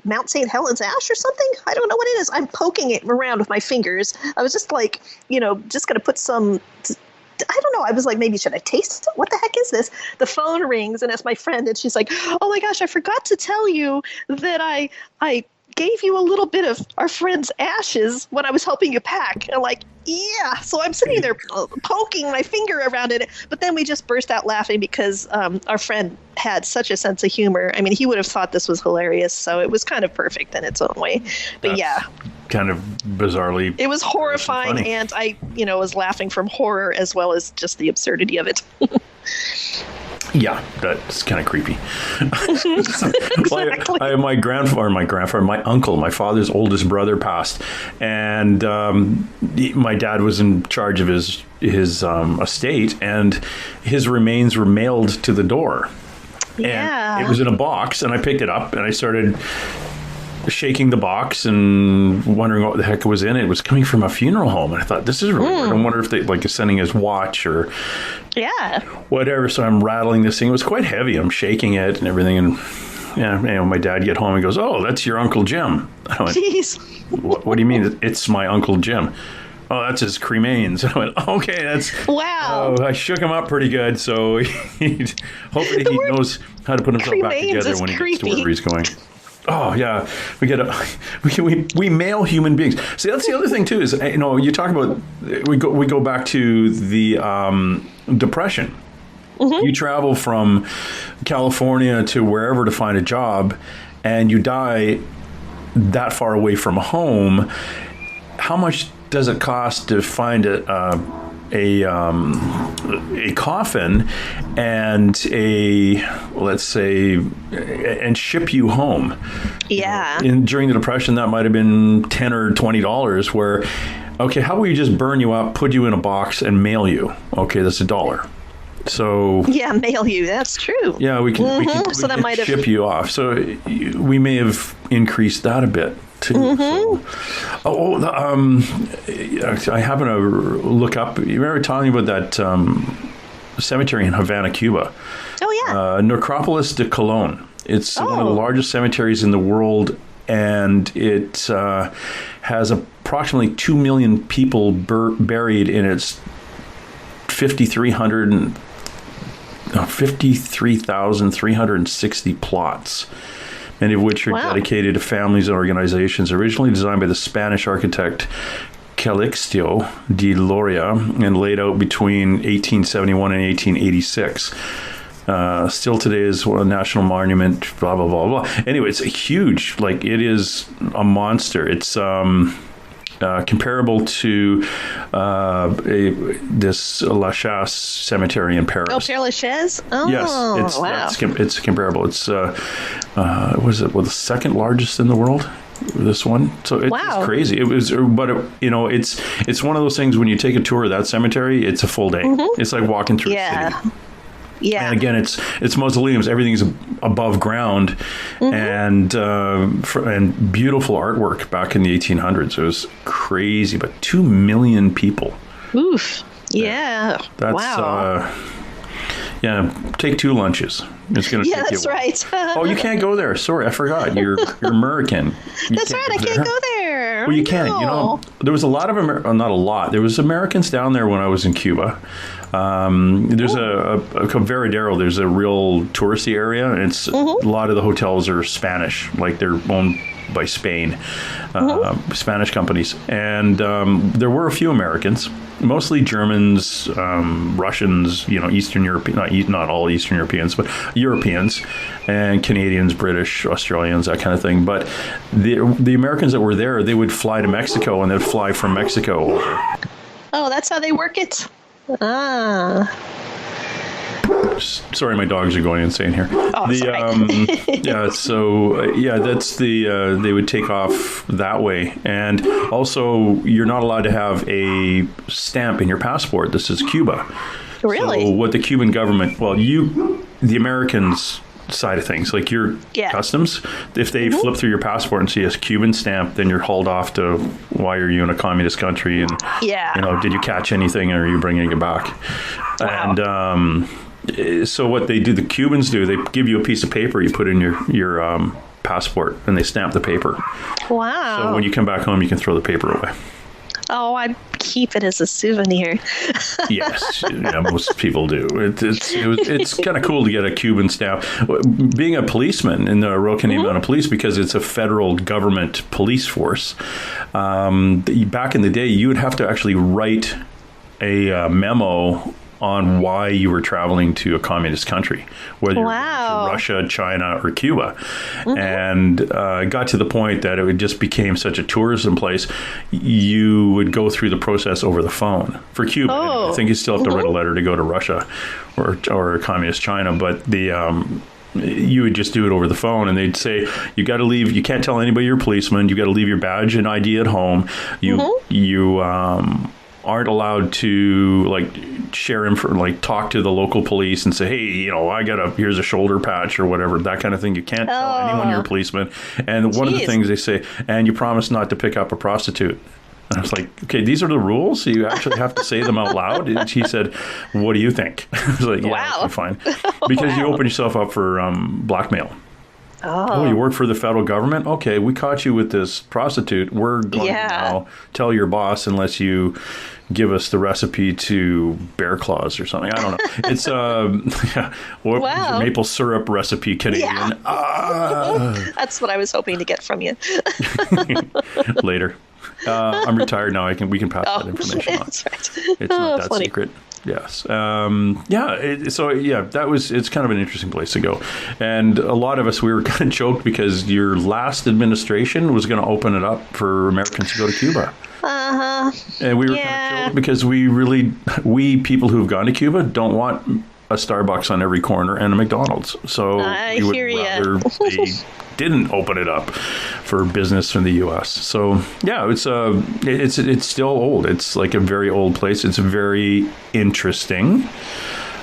Mount St. Helens ash or something? I don't know what it is. I'm poking it around with my fingers. I was just like, just going to put some, I don't know. I was like, maybe should I taste it? What the heck is this? The phone rings and it's my friend and she's like, oh my gosh, I forgot to tell you that I gave you a little bit of our friend's ashes when I was helping you pack. And I'm like, yeah. So I'm sitting there poking my finger around it. But then we just burst out laughing because our friend had such a sense of humor. I mean, he would have thought this was hilarious. So it was kind of perfect in its own way. But yeah. Kind of bizarrely. It was horrifying. And I, was laughing from horror as well as just the absurdity of it. Yeah, that's kind of creepy. Exactly. My uncle, my father's oldest brother, passed, and my dad was in charge of his estate, and his remains were mailed to the door. Yeah. And it was in a box, and I picked it up, and I started shaking the box and wondering what the heck was in it. It was coming from a funeral home, and I thought, this is really weird. I wonder if they is sending his watch or whatever. So I'm rattling this thing. It was quite heavy. I'm shaking it and everything, and my dad get home and goes, oh, that's your Uncle Jim. I went, jeez. What do you mean? It's my Uncle Jim. Oh, that's his cremains. I went, okay, that's... Wow. I shook him up pretty good, so hopefully he knows how to put himself back together when he gets to wherever he's going. Oh yeah, we mail human beings. See, that's the other thing too. Is you talk about we go back to the Depression. Mm-hmm. You travel from California to wherever to find a job, and you die that far away from home. How much does it cost to find a coffin and and ship you home? Yeah. During the Depression, that might have been $10 or $20. Where, okay, how about we just burn you up, put you in a box, and mail you? Okay, that's $1. So yeah, mail you. That's true. Yeah, we can ship you off. So we may have increased that a bit too. Mm-hmm. So, I happen to look up. You remember talking about that cemetery in Havana, Cuba? Oh yeah, Necropolis de Colón. It's one of the largest cemeteries in the world, and it has approximately 2 million people buried in its 53,360 plots, many of which are dedicated to families and organizations. Originally designed by the Spanish architect Calixto de Loria and laid out between 1871 and 1886. Still today is a national monument, blah, blah, blah, blah. Anyway, it's a huge, it is a monster. It's comparable to this La Chasse cemetery in Paris. Oh, Père Lachaise? Oh, yes, it's comparable. It's the second largest in the world? This one, so it's crazy. It was, but it's one of those things when you take a tour of that cemetery, it's a full day. Mm-hmm. It's like walking through a city. Yeah. And again, it's mausoleums. Everything's above ground, and beautiful artwork back in the 1800s. It was crazy, but 2 million people. Oof. Yeah. That's, wow. Take 2 lunches. It's going to take you. That's right. Oh, you can't go there. Sorry, I forgot. You're American. That's right. I can't go there. Well, you can't. You know, there was a lot of not a lot. There was Americans down there when I was in Cuba. There's a Veradero. There's a real touristy area, and it's a lot of the hotels are Spanish, like they're owned by Spain, Spanish companies, and there were a few Americans, mostly Germans, Russians, Eastern European, not all Eastern Europeans, but Europeans, and Canadians, British, Australians, that kind of thing. But the Americans that were there, they would fly to Mexico, and they'd fly from Mexico over. Oh, that's how they work it? Ah. Sorry, my dogs are going insane here. Oh, sorry. That's they would take off that way. And also, you're not allowed to have a stamp in your passport. This is Cuba. Really? So what the Cuban government, the Americans side of things, like your customs, if they flip through your passport and see a Cuban stamp, then you're hauled off to why are you in a communist country, and did you catch anything, or are you bringing it back? Wow. And so what they do, the Cubans do, they give you a piece of paper, you put in your passport, and they stamp the paper. Wow. So when you come back home, you can throw the paper away. Oh, I'd keep it as a souvenir. Yes, most people do. It's kind of cool to get a Cuban stamp. Being a policeman in the Royal Canadian Mounted Police, because it's a federal government police force, back in the day, you would have to actually write a memo on why you were traveling to a communist country, whether you're going to Russia, China, or Cuba. And it got to the point that it just became such a tourism place, you would go through the process over the phone. For Cuba, I think you still have to write a letter to go to Russia or communist China, but you would just do it over the phone, and they'd say, you got to leave, you can't tell anybody you're a policeman, you got to leave your badge and ID at home, you aren't allowed to share info, talk to the local police and say, hey, here's a shoulder patch or whatever, that kind of thing. You can't tell anyone you're a policeman. And one of the things they say, and you promise not to pick up a prostitute. And I was like, okay, these are the rules, so you actually have to say them out loud. And she said, what do you think? I was like, yeah, fine. Because you open yourself up for blackmail. Oh, you work for the federal government? Okay, we caught you with this prostitute. We're going to now tell your boss unless you give us the recipe to bear claws or something. I don't know. It's maple syrup recipe Canadian. Yeah. That's what I was hoping to get from you. Later. I'm retired now. We can pass that information on. That's right. It's not that funny. Secret. Yes. It's kind of an interesting place to go. And a lot of us, we were kind of choked because your last administration was going to open it up for Americans to go to Cuba. And we were kind of choked because we people who've gone to Cuba don't want a Starbucks on every corner and a McDonald's. So we would rather they didn't open it up for business in the U.S. So it's still old. It's like a very old place. It's very interesting.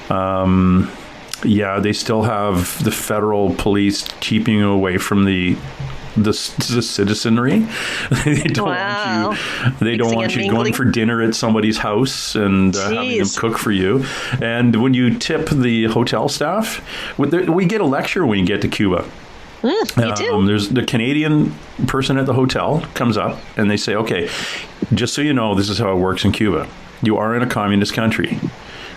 They still have the federal police keeping you away from the citizenry. They don't want you going for dinner at somebody's house and having them cook for you. And when you tip the hotel staff, we get a lecture when you get to Cuba. You do. There's the Canadian person at the hotel comes up and they say, okay, just so you know, this is how it works in Cuba. You are in a communist country.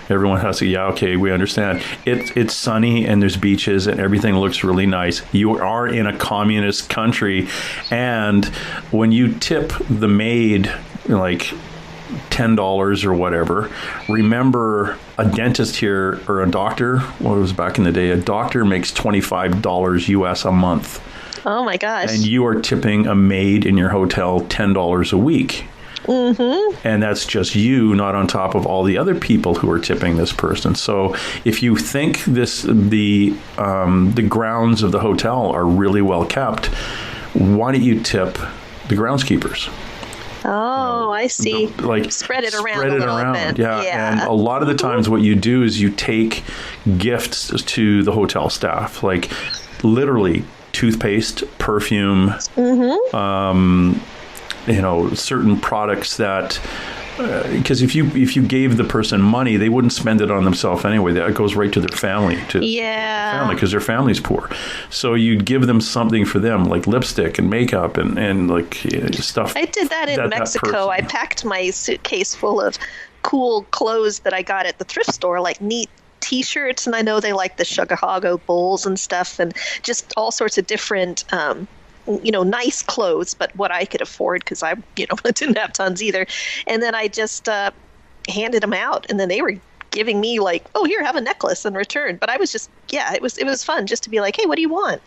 Everyone has to, we understand. It's sunny and there's beaches and everything looks really nice. You are in a communist country, and when you tip the maid $10 or whatever, remember a dentist here or a doctor, what was back in the day, a doctor makes $25 US a month. Oh my gosh. And you are tipping a maid in your hotel $10 a week. And that's just you, not on top of all the other people who are tipping this person. So if you think the grounds of the hotel are really well kept, why don't you tip the groundskeepers? Oh, I see. Like spread it around Spread a it little around, bit. yeah. And a lot of the times what you do is you take gifts to the hotel staff, like literally toothpaste, perfume, certain products that, because if you gave the person money, they wouldn't spend it on themselves anyway. That goes right to their family, because their family's poor. So you'd give them something for them, like lipstick and makeup and like stuff. I did that in Mexico. I packed my suitcase full of cool clothes that I got at the thrift store, like neat T-shirts, and I know they like the Chugahago bowls and stuff, and just all sorts of different nice clothes, but what I could afford, because I didn't have tons either. And then I just handed them out, and then they were giving me like, oh, here, have a necklace in return. But I was just, it was fun just to be like, hey, what do you want?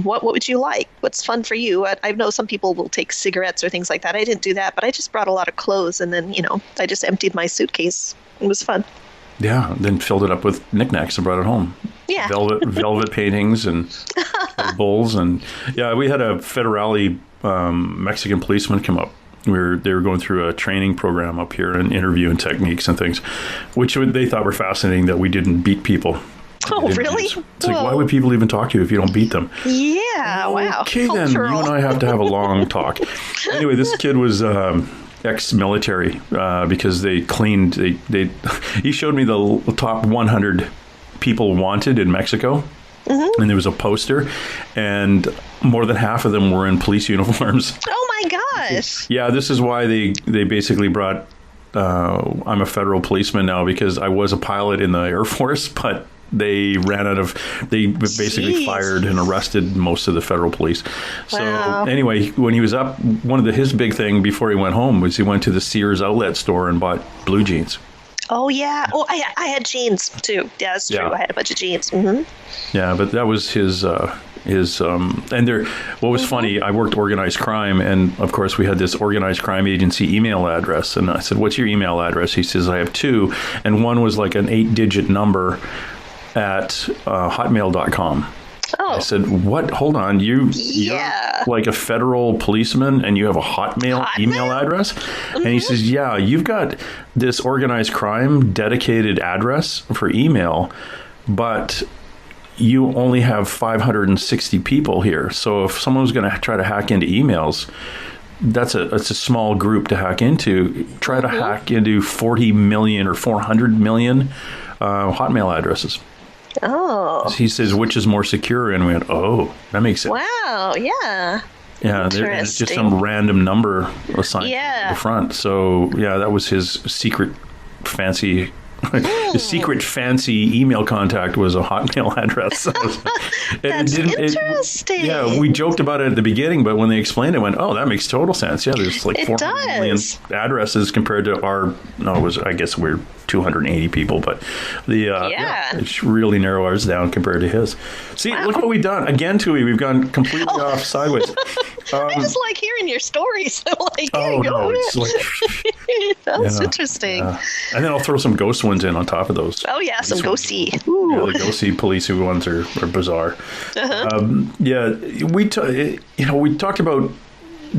What would you like? What's fun for you? I know some people will take cigarettes or things like that. I didn't do that, but I just brought a lot of clothes, and then I just emptied my suitcase. It was fun. Yeah, then filled it up with knickknacks and brought it home. Yeah. Velvet paintings and bowls. And yeah, we had a federale Mexican policeman come up. They were going through a training program up here and interviewing techniques and things, which they thought were fascinating, that we didn't beat people. Oh, really? It's like, why would people even talk to you if you don't beat them? Yeah, wow. Okay, then you and I have to have a long talk. Anyway, this kid was ex-military because they cleaned. He showed me the top 100 people wanted in Mexico, and there was a poster, and more than half of them were in police uniforms. Oh my gosh! Yeah, this is why they basically brought. I'm a federal policeman now because I was a pilot in the Air Force, but they ran out of. They basically fired and arrested most of the federal police. So anyway, when he was up, his big thing before he went home was he went to the Sears outlet store and bought blue jeans. Oh yeah. Oh, I had jeans too. Yeah, that's true. I had a bunch of jeans. Mm-hmm. Yeah, but that was his. And there, what was funny, I worked organized crime, and of course we had this organized crime agency email address, and I said, what's your email address? He says, I have two, and one was like an 8-digit number at hotmail.com. Oh. I said, what? Hold on. You're like a federal policeman and you have a Hotmail email address? Mm-hmm. And he says, yeah, you've got this organized crime dedicated address for email, but you only have 560 people here. So if someone was going to try to hack into emails, that's a small group to hack into. Try to hack into 40 million or 400 million Hotmail addresses. Oh. He says, which is more secure? And we went, oh, that makes sense. Wow, yeah. Yeah, it's just some random number assigned to the front. So, yeah, that was his secret fancy... His secret fancy email contact was a Hotmail address. That's interesting. We joked about it at the beginning, but when they explained it, I went, oh, that makes total sense. Yeah, there's like 400 million addresses compared to I guess we're 280 people, but it really narrow ours down compared to his. See, look what we've done. Again, Tui, we've gone completely off sideways. I just like hearing your stories. That's interesting. Yeah. And then I'll throw some ghost ones in on top of those. Oh yeah, some ghosty. Yeah, the ghosty police ones are bizarre. We talked about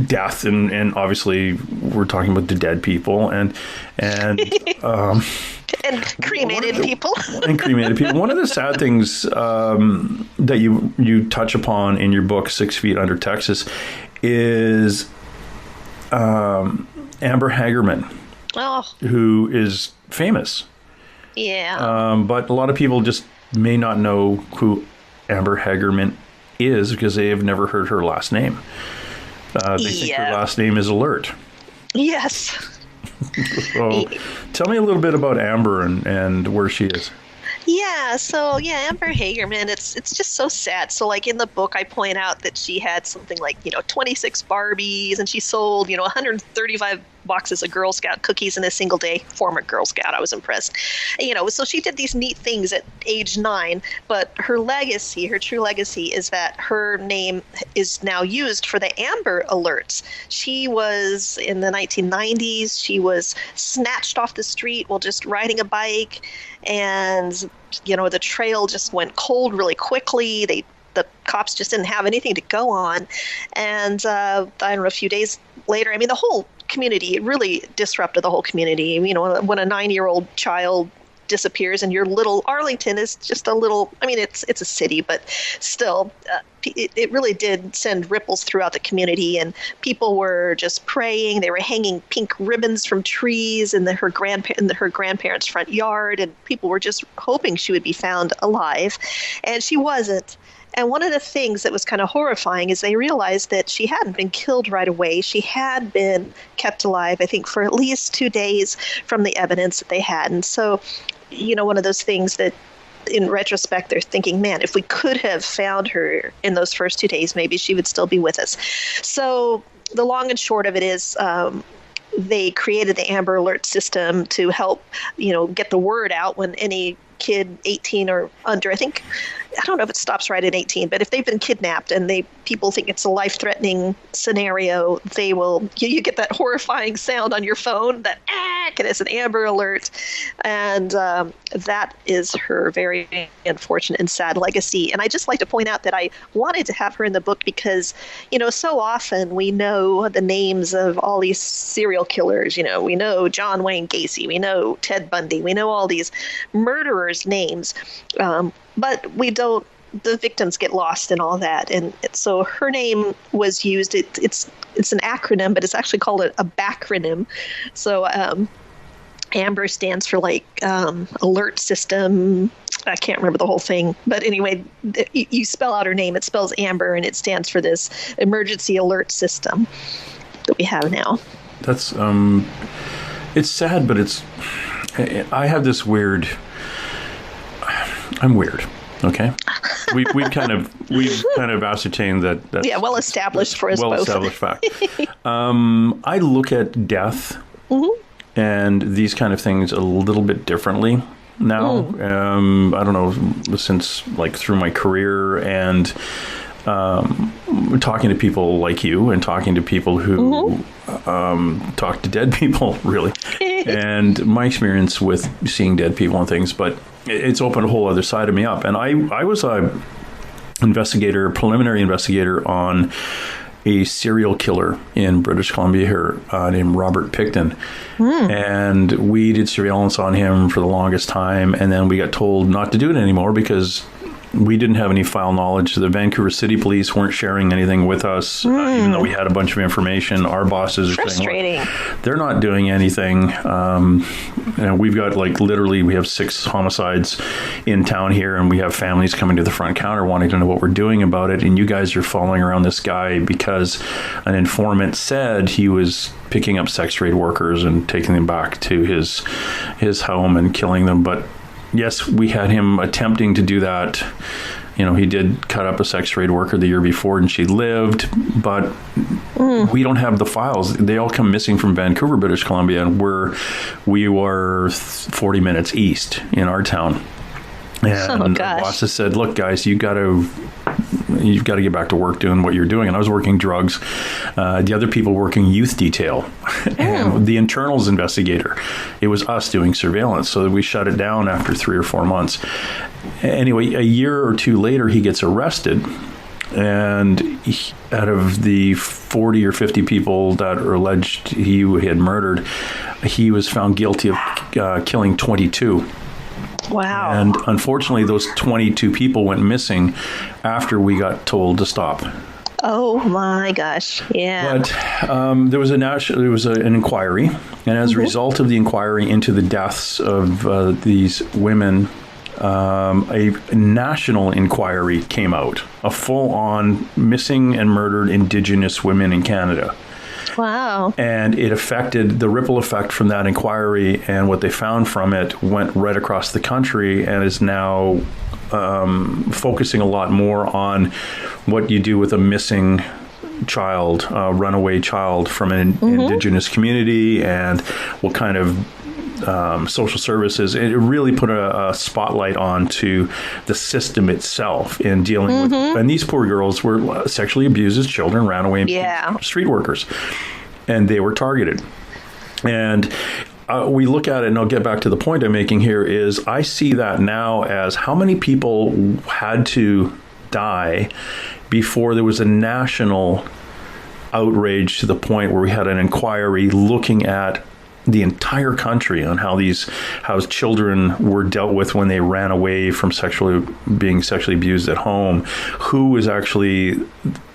death, and obviously we're talking about the dead people and and cremated people. And cremated people. One of the sad things that you touch upon in your book, 6 Feet Under Texas, is Amber Hagerman, who is famous. Yeah. But a lot of people just may not know who Amber Hagerman is because they have never heard her last name. They think her last name is Alert. Yes. So, tell me a little bit about Amber and where she is. Yeah, so Amber Hagerman, it's just so sad. So like in the book, I point out that she had something like 26 Barbies, and she sold 135 boxes of Girl Scout cookies in a single day. Former Girl Scout, I was impressed. So she did these neat things at age 9, but her true legacy is that her name is now used for the Amber Alerts. She was, in the 1990s, she was snatched off the street while just riding a bike, and the trail just went cold really quickly. The cops just didn't have anything to go on. And I don't know, a few days later, I mean, the whole community, it really disrupted the whole community. You know, when a 9-year-old child disappears, and your little Arlington is just a little, I mean, it's a city, but still, it really did send ripples throughout the community, and people were just praying. They were hanging pink ribbons from trees in her grandparents' front yard, and people were just hoping she would be found alive, and she wasn't. And one of the things that was kind of horrifying is they realized that she hadn't been killed right away. She had been kept alive, I think, for at least 2 days from the evidence that they had. And so, you know, one of those things that in retrospect, they're thinking, man, if we could have found her in those first 2 days, maybe she would still be with us. So the long and short of it is, they created the Amber Alert system to help, you know, get the word out when any kid 18 or under, I don't know if it stops right at 18, but if they've been kidnapped and people think it's a life-threatening scenario, they will, you get that horrifying sound on your phone, that and it's an Amber Alert. And that is her very unfortunate and sad legacy. And I just like to point out that I wanted to have her in the book because, you know, so often we know the names of all these serial killers. You know, we know John Wayne Gacy, we know Ted Bundy, we know all these murderers' names, but we don't. The victims get lost in all that, and so her name was used. It's an acronym, but it's actually called a backronym. So Amber stands for like alert system. I can't remember the whole thing, but anyway, you spell out her name. It spells Amber, and it stands for this emergency alert system that we have now. That's it's sad, but I have this weird. I'm weird. Okay, we've kind of ascertained that. Yeah, well established for us both. Well established fact. I look at death and these kind of things a little bit differently now. I don't know, since like through my career and talking to people like you and talking to people who talk to dead people, really, and my experience with seeing dead people and things, but it's opened a whole other side of me up. And I was a preliminary investigator on a serial killer in British Columbia here named Robert Picton. And we did surveillance on him for the longest time. And then we got told not to do it anymore because we didn't have any file knowledge. The Vancouver City Police weren't sharing anything with us, even though we had a bunch of information. Our bosses are saying, well, they're not doing anything. And we've got we have 6 homicides in town here, and we have families coming to the front counter wanting to know what we're doing about it. And you guys are following around this guy because an informant said he was picking up sex trade workers and taking them back to his home and killing them. But yes, we had him attempting to do that. You know, he did cut up a sex trade worker the year before and she lived, but we don't have the files. They all come missing from Vancouver, British Columbia, and we were 40 minutes east in our town. And the bosses said, look, guys, you've got to get back to work doing what you're doing. And I was working drugs. The other people working youth detail. And the internals investigator. It was us doing surveillance. So we shut it down after 3 or 4 months. Anyway, a year or two later, he gets arrested. And out of the 40 or 50 people that are alleged he had murdered, he was found guilty of killing 22. Wow. And unfortunately, those 22 people went missing after we got told to stop. Oh my gosh! Yeah. But there was an inquiry, and as a result of the inquiry into the deaths of these women, a national inquiry came out, a full-on missing and murdered Indigenous women in Canada. Wow. And it affected the ripple effect from that inquiry, and what they found from it went right across the country and is now focusing a lot more on what you do with a missing child, runaway child from an Indigenous community, and what kind of social services. It really put a spotlight onto the system itself in dealing with, and these poor girls were sexually abused as children, ran away, street workers, and they were targeted. And we look at it, and I'll get back to the point I'm making here, is I see that now as how many people had to die before there was a national outraged to the point where we had an inquiry looking at the entire country on how children were dealt with when they ran away from being sexually abused at home, who is actually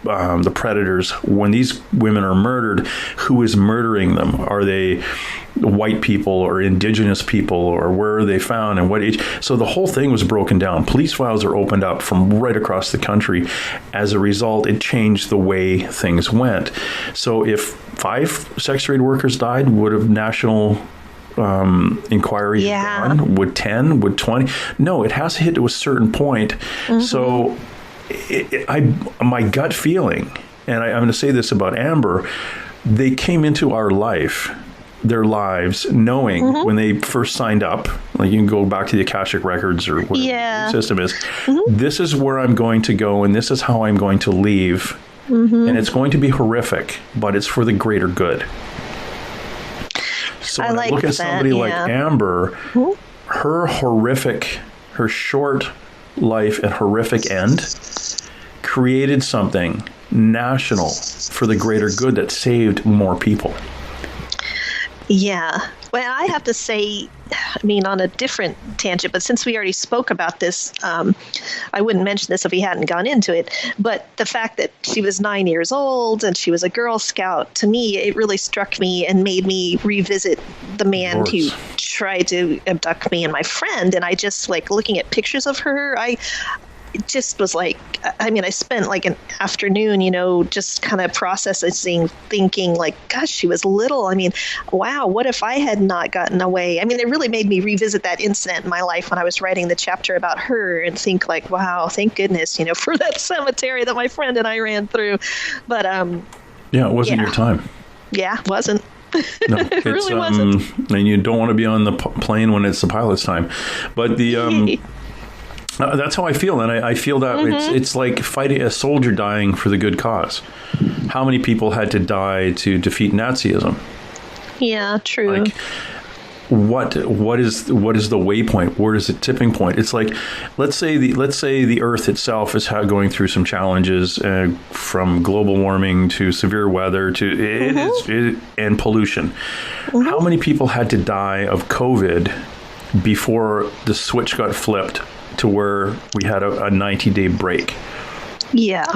the predators when these women are murdered, who is murdering them. Are they white people or indigenous people, or where are they found and what age? So the whole thing was broken down. Police files are opened up from right across the country. As a result, it changed the way things went. So if 5 sex trade workers died, would have national inquiry done? Would 10? Would 20? No, it has to hit to a certain point. So my gut feeling, and I'm going to say this about Amber, they came into their lives knowing when they first signed up, like you can go back to the Akashic Records or whatever the system is, this is where I'm going to go and this is how I'm going to leave. And it's going to be horrific, but it's for the greater good. So when I look at somebody like Amber, her short life and horrific end created something national for the greater good that saved more people. Yeah. Well, I have to say, I mean, on a different tangent, but since we already spoke about this, I wouldn't mention this if we hadn't gone into it. But the fact that she was 9 years old and she was a Girl Scout, to me, it really struck me and made me revisit the man who tried to abduct me and my friend. And I just, like, looking at pictures of her, it just was like, I mean, I spent like an afternoon, just kind of processing, thinking like, gosh, she was little. I mean, wow, what if I had not gotten away? I mean, it really made me revisit that incident in my life when I was writing the chapter about her and think like, wow, thank goodness, for that cemetery that my friend and I ran through. But, yeah, it wasn't your time. Yeah, it wasn't. No, it really wasn't. And you don't want to be on the plane when it's the pilot's time. But the, that's how I feel, and I feel that it's like fighting a soldier dying for the good cause. How many people had to die to defeat Nazism? Yeah, true. Like, what is the waypoint? Where is the tipping point? It's like, let's say the Earth itself is going through some challenges, from global warming to severe weather to and pollution. How many people had to die of COVID before the switch got flipped to where we had a 90-day break? Yeah.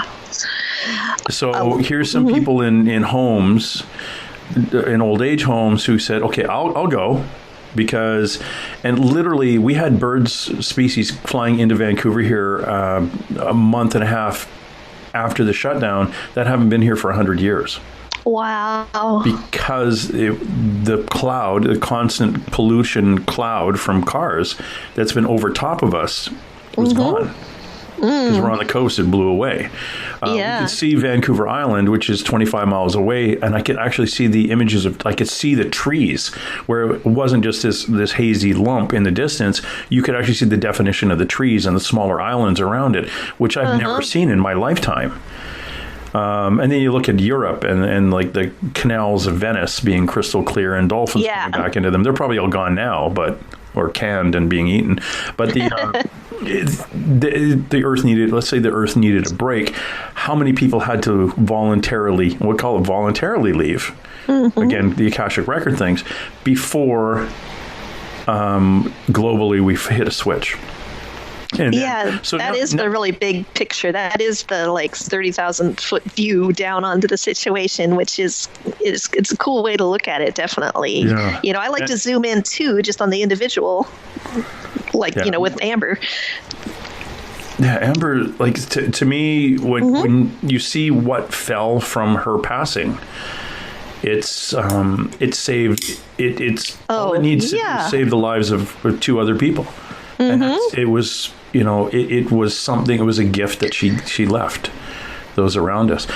So here's some people in homes, in old age homes, who said, okay, I'll go, because, and literally we had birds species flying into Vancouver here a month and a half after the shutdown that haven't been here for 100 years. Wow. Because the constant pollution cloud from cars that's been over top of us was gone. Because we're on the coast, it blew away. You could see Vancouver Island, which is 25 miles away, and I could actually see the images I could see the trees, where it wasn't just this hazy lump in the distance. You could actually see the definition of the trees and the smaller islands around it, which I've never seen in my lifetime. And then you look at Europe and like the canals of Venice being crystal clear and dolphins coming back into them. They're probably all gone now, or canned and being eaten. But the Earth needed, let's say the Earth needed a break. How many people had to voluntarily leave? Again, the Akashic Record things, before globally we hit a switch. And that is the really big picture. That is the 30,000 foot view down onto the situation, which is it's a cool way to look at it. Definitely. Yeah. I like to zoom in too, just on the individual, with Amber. Yeah, Amber, to me, when you see what fell from her passing, it's saved. All it needs to save the lives of 2 other people. And it was, it was something. It was a gift that she left those around us.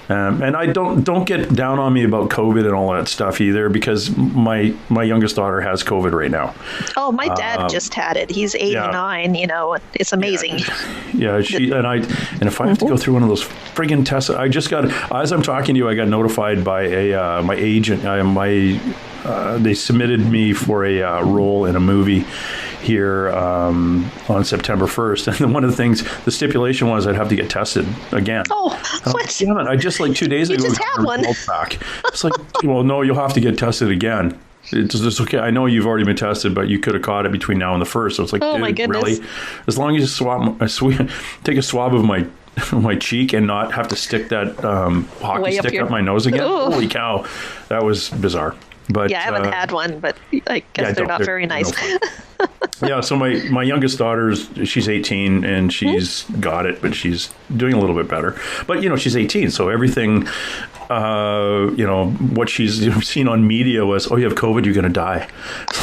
And I don't get down on me about COVID and all that stuff either, because my youngest daughter has COVID right now. Oh, my dad just had it. He's 89. It's amazing. Yeah, she and if I have to go through one of those friggin' tests, I just got, as I'm talking to you, I got notified by my agent. They submitted me for a role in a movie here on September 1st. And then one of the things, the stipulation was I'd have to get tested again. Oh, what? Damn it. I just like 2 days ago. You just had one. Back. It's like, well, no, you'll have to get tested again. It's just okay. I know you've already been tested, but you could have caught it between now and the 1st. So it's like, oh, dude, my goodness. Really? As long as you take a swab of my cheek and not have to stick that hockey stick up my nose again. Ooh. Holy cow. That was bizarre. But yeah, I haven't had one, but I guess they're not very nice. Yeah, so my youngest daughter, she's 18 and she's got it, but she's doing a little bit better. But, she's 18, so everything, what she's seen on media was, oh, you have COVID, you're going to die.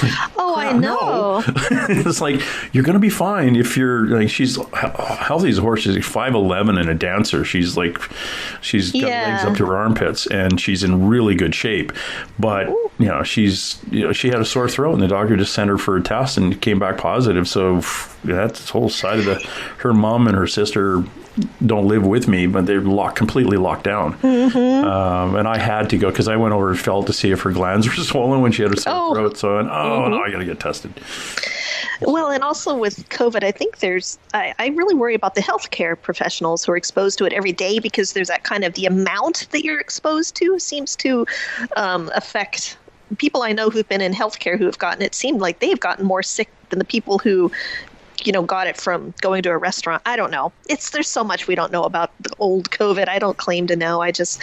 Like, oh, I know. It's like, you're going to be fine if you're, like, she's healthy as a horse. She's like 5'11" and a dancer. She's got legs up to her armpits and she's in really good shape. But, she had a sore throat and the doctor just sent her for a test and came back positive. So that's this whole side of her mom and her sister don't live with me, but they're completely locked down. Mm-hmm. And I had to go because I went over and felt to see if her glands were swollen when she had a sore throat. So I went, no, I got to get tested. Well, and also with COVID, I think I really worry about the healthcare professionals who are exposed to it every day, because there's that kind of the amount that you're exposed to seems to affect people I know who've been in healthcare who have gotten it. Seemed like they've gotten more sick than the people who got it from going to a restaurant. I don't know. There's so much we don't know about the old COVID. I don't claim to know. I just,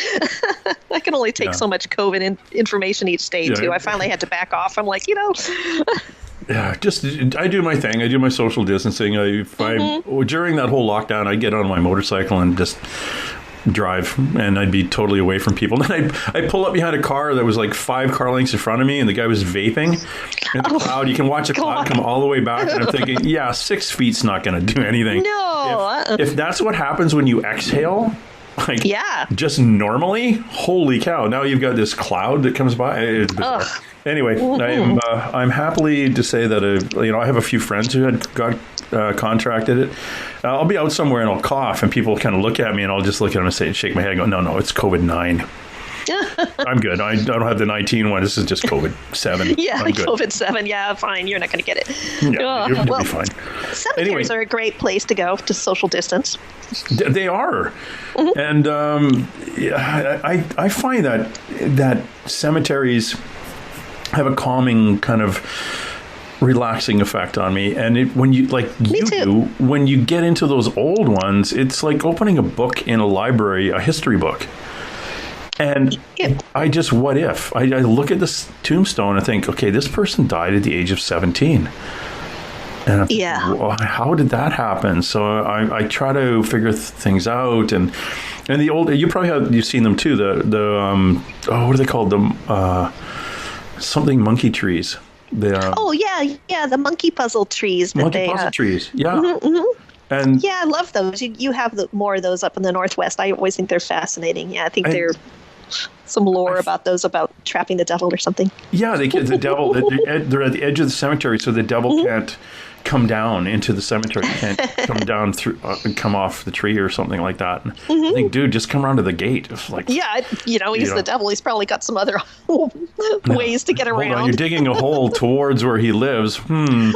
I can only take so much COVID information each day too. I finally had to back off. I'm like, Yeah, I do my thing. I do my social distancing. During that whole lockdown, I get on my motorcycle and just drive, and I'd be totally away from people. Then I pull up behind a car that was like 5 car lengths in front of me, and the guy was vaping. And the cloud, you can watch the cloud come all the way back, and I'm thinking, 6 feet's not going to do anything. No. If that's what happens when you exhale, just normally, holy cow! Now you've got this cloud that comes by. It's bizarre. Anyway, I'm happily to say that I have a few friends who had contracted it. I'll be out somewhere and I'll cough, and people kind of look at me, and I'll just look at them and shake my head, and go, no, it's COVID-9. I'm good. I don't have the 19 one. This is just COVID-7. Yeah, COVID-7. Yeah, fine. You're not going to get it. Yeah, you'll be fine. Cemeteries are a great place to go to social distance. They are. Mm-hmm. And I find that cemeteries have a calming kind of relaxing effect on me. And when you when you get into those old ones, it's like opening a book in a library, a history book. And I just, what if? I look at this tombstone and think, okay, this person died at the age of 17. And I'm thinking, well, how did that happen? So I try to figure things out. And the old, you've seen them too. The what are they called? Something monkey trees. The monkey puzzle trees. Puzzle trees, yeah. Mm-hmm, mm-hmm. And I love those. You have more of those up in the Northwest. I always think they're fascinating. Yeah, I think they're some lore about those, about trapping the devil or something. Yeah, the devil, they're at the edge of the cemetery, so the devil can't come down into the cemetery. Can't come down through and come off the tree or something like that. And I think, dude, just come around to the gate. It's like, he's the devil. He's probably got some other ways to get around. Hold on, you're digging a hole towards where he lives. Well,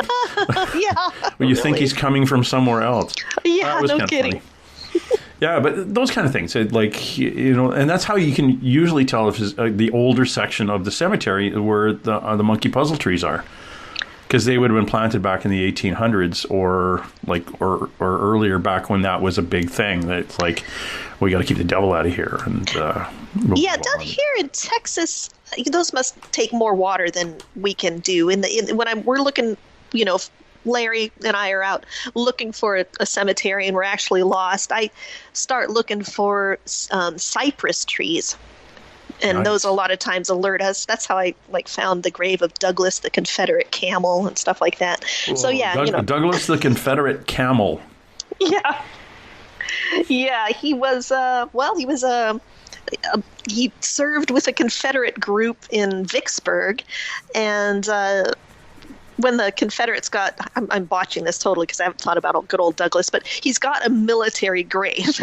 you think he's coming from somewhere else. Yeah, no kidding. Funny. Yeah, but those kind of things, like, and that's how you can usually tell if it's the older section of the cemetery where the monkey puzzle trees are. Because they would have been planted back in the 1800s or earlier, back when that was a big thing. That's like, we got to keep the devil out of here. And down here in Texas, those must take more water than we can do. We're looking, Larry and I are out looking for a cemetery, and we're actually lost. I start looking for cypress trees. And those a lot of times alert us. That's how I found the grave of Douglas, the Confederate camel, and stuff like that. Whoa, so Douglas, the Confederate camel. Yeah, he was. He served with a Confederate group in Vicksburg, and when the Confederates got, I'm botching this totally because I haven't thought about good old Douglas, but he's got a military grave.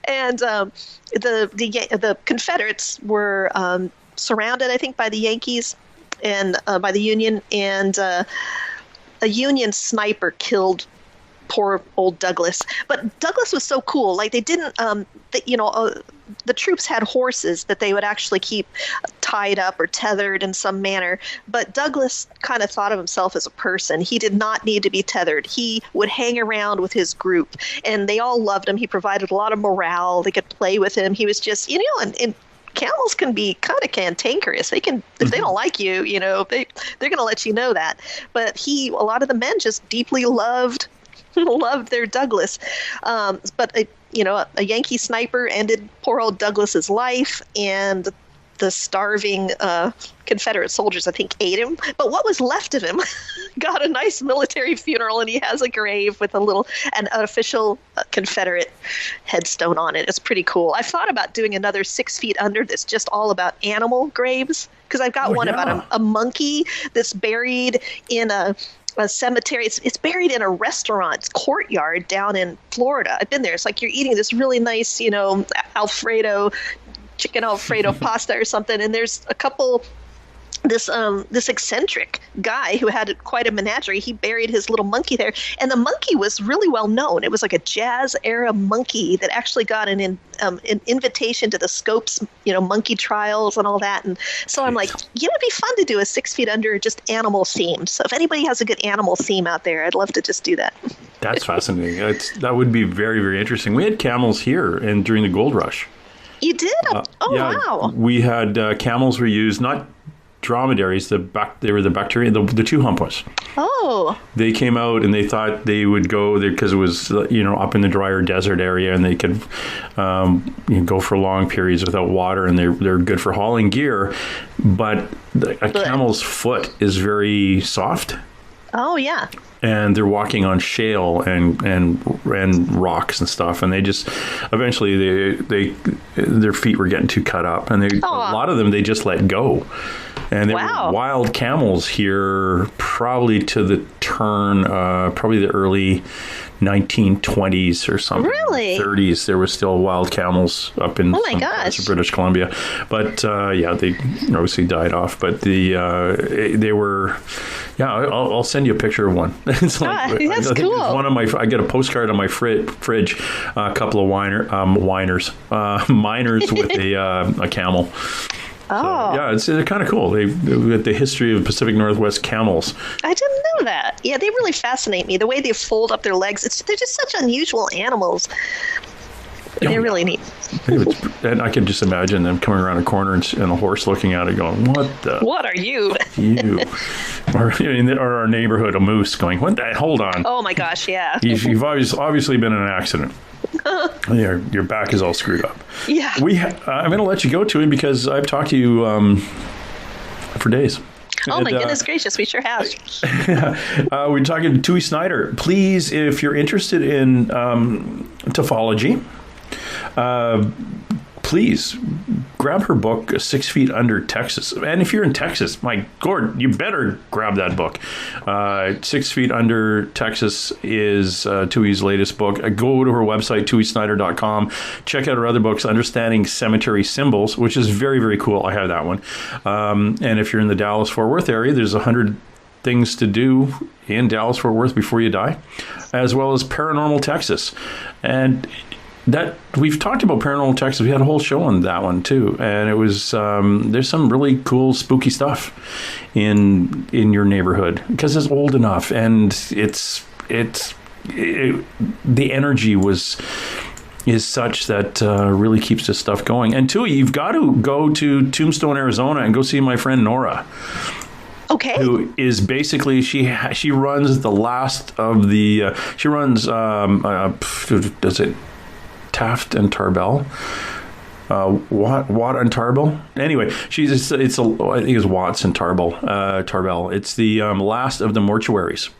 And the Confederates were surrounded, I think, by the Yankees and by the Union. And a Union sniper killed poor old Douglas. But Douglas was so cool. Like they didn't, the troops had horses that they would actually keep tied up or tethered in some manner. But Douglas kind of thought of himself as a person. He did not need to be tethered. He would hang around with his group, and they all loved him. He provided a lot of morale. They could play with him. He was just, and camels can be kind of cantankerous. They can, if they don't like you, they're going to let you know that. But a lot of the men just deeply loved their Douglas. But a Yankee sniper ended poor old Douglas's life, and the starving Confederate soldiers, I think, ate him. But what was left of him got a nice military funeral, and he has a grave with an official Confederate headstone on it. It's pretty cool. I've thought about doing another 6 Feet Under that's just all about animal graves, because I've got one about a monkey that's buried in a cemetery. It's buried in a restaurant's courtyard down in Florida. I've been there. It's like you're eating this really nice, chicken Alfredo pasta or something, and there's a couple. This eccentric guy who had quite a menagerie, he buried his little monkey there, and the monkey was really well known. It was like a jazz era monkey that actually got an invitation to the Scopes, monkey trials and all that. And so I'm like, it'd be fun to do a 6 Feet Under just animal themed. So if anybody has a good animal theme out there, I'd love to just do that. That's fascinating. That would be very, very interesting. We had camels here and during the gold rush. You did? Wow. We had camels were used, not dromedaries, they were the bacteria, the two humpas. Oh. They came out and they thought they would go there because it was, up in the drier desert area, and they could go for long periods without water, and they're good for hauling gear. But a camel's foot is very soft. Oh, yeah. And they're walking on shale and rocks and stuff, and they just eventually their feet were getting too cut up, and a lot of them they just let go. And there were wild camels here probably to the turn, probably the early 1920s or something. Really? 30s. There were still wild camels up in some parts of British Columbia. But they obviously died off. But they were, I'll send you a picture of one. It's like, that's cool. One of I got a postcard on my fridge, a couple of miners with a camel. Oh. So, it's kind of cool. They've got the history of Pacific Northwest camels. I didn't know that. Yeah, they really fascinate me. The way they fold up their legs, they're just such unusual animals. They're really neat. And I can just imagine them coming around a corner and a horse looking at it going, what are you? Or our neighborhood, a moose going, what the, hold on. Oh my gosh, yeah. You've obviously been in an accident. Your back is all screwed up. Yeah. I'm going to let you go to him because I've talked to you for days. Oh, my goodness gracious, we sure have. We're talking to Tui Snider. Please, if you're interested in taphology, please grab her book, 6 Feet Under Texas. And if you're in Texas, my God, you better grab that book. 6 Feet Under Texas is Tui's latest book. Go to her website, tuisnider.com. Check out her other books, Understanding Cemetery Symbols, which is very, very cool. I have that one. And if you're in the Dallas-Fort Worth area, there's 100 things to do in Dallas-Fort Worth before you die, as well as Paranormal Texas. And that we've talked about Paranormal Texas. We had a whole show on that one too, and it was there's some really cool, spooky stuff in your neighborhood because it's old enough, and the energy is such that really keeps this stuff going. And Tui, you've got to go to Tombstone, Arizona, and go see my friend Nora. Okay. Who is basically she runs the last of the she runs does it Taft and Tarbell, Watt and Tarbell. Anyway, I think it's Watts and Tarbell. It's the last of the mortuaries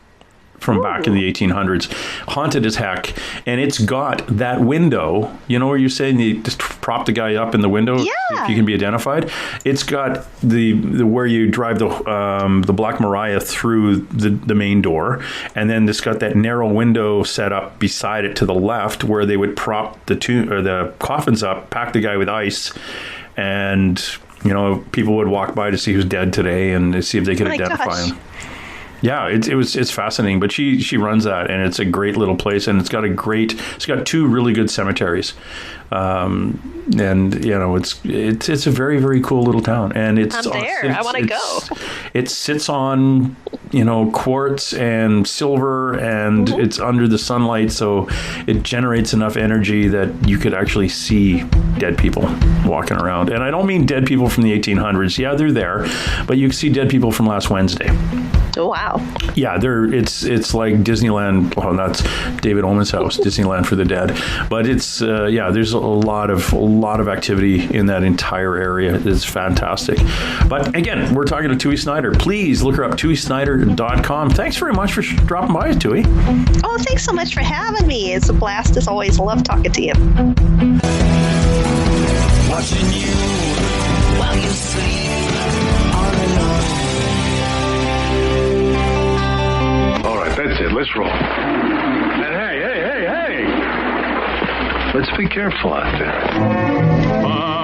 from back in the 1800s, haunted as heck, and it's got that window. You know where you're saying you just prop the guy up in the window, if you can be identified. It's got the where you drive the Black Maria through the main door, and then it's got that narrow window set up beside it to the left where they would prop the coffins up, pack the guy with ice, and people would walk by to see who's dead today and to see if they could identify him. Yeah, it's fascinating, but she runs that, and it's a great little place, and it's got two really good cemeteries, and it's a very, very cool little town, and it's I'm there. I want to go. It sits on quartz and silver, and it's under the sunlight, so it generates enough energy that you could actually see dead people walking around. And I don't mean dead people from the 1800s. Yeah, they're there, but you can see dead people from last Wednesday. Oh, wow. Yeah, it's like Disneyland. Well, that's David Ullman's house, Disneyland for the dead. But it's there's a lot of activity in that entire area. It's fantastic. But again, we're talking to Tui Snider. Please look her up, tuisnider.com. Thanks very much for dropping by, Tui. Oh, thanks so much for having me. It's a blast as always. Love talking to you. Watching you while you sleep all alone. All right, that's it. Let's roll. And hey. Let's be careful out there.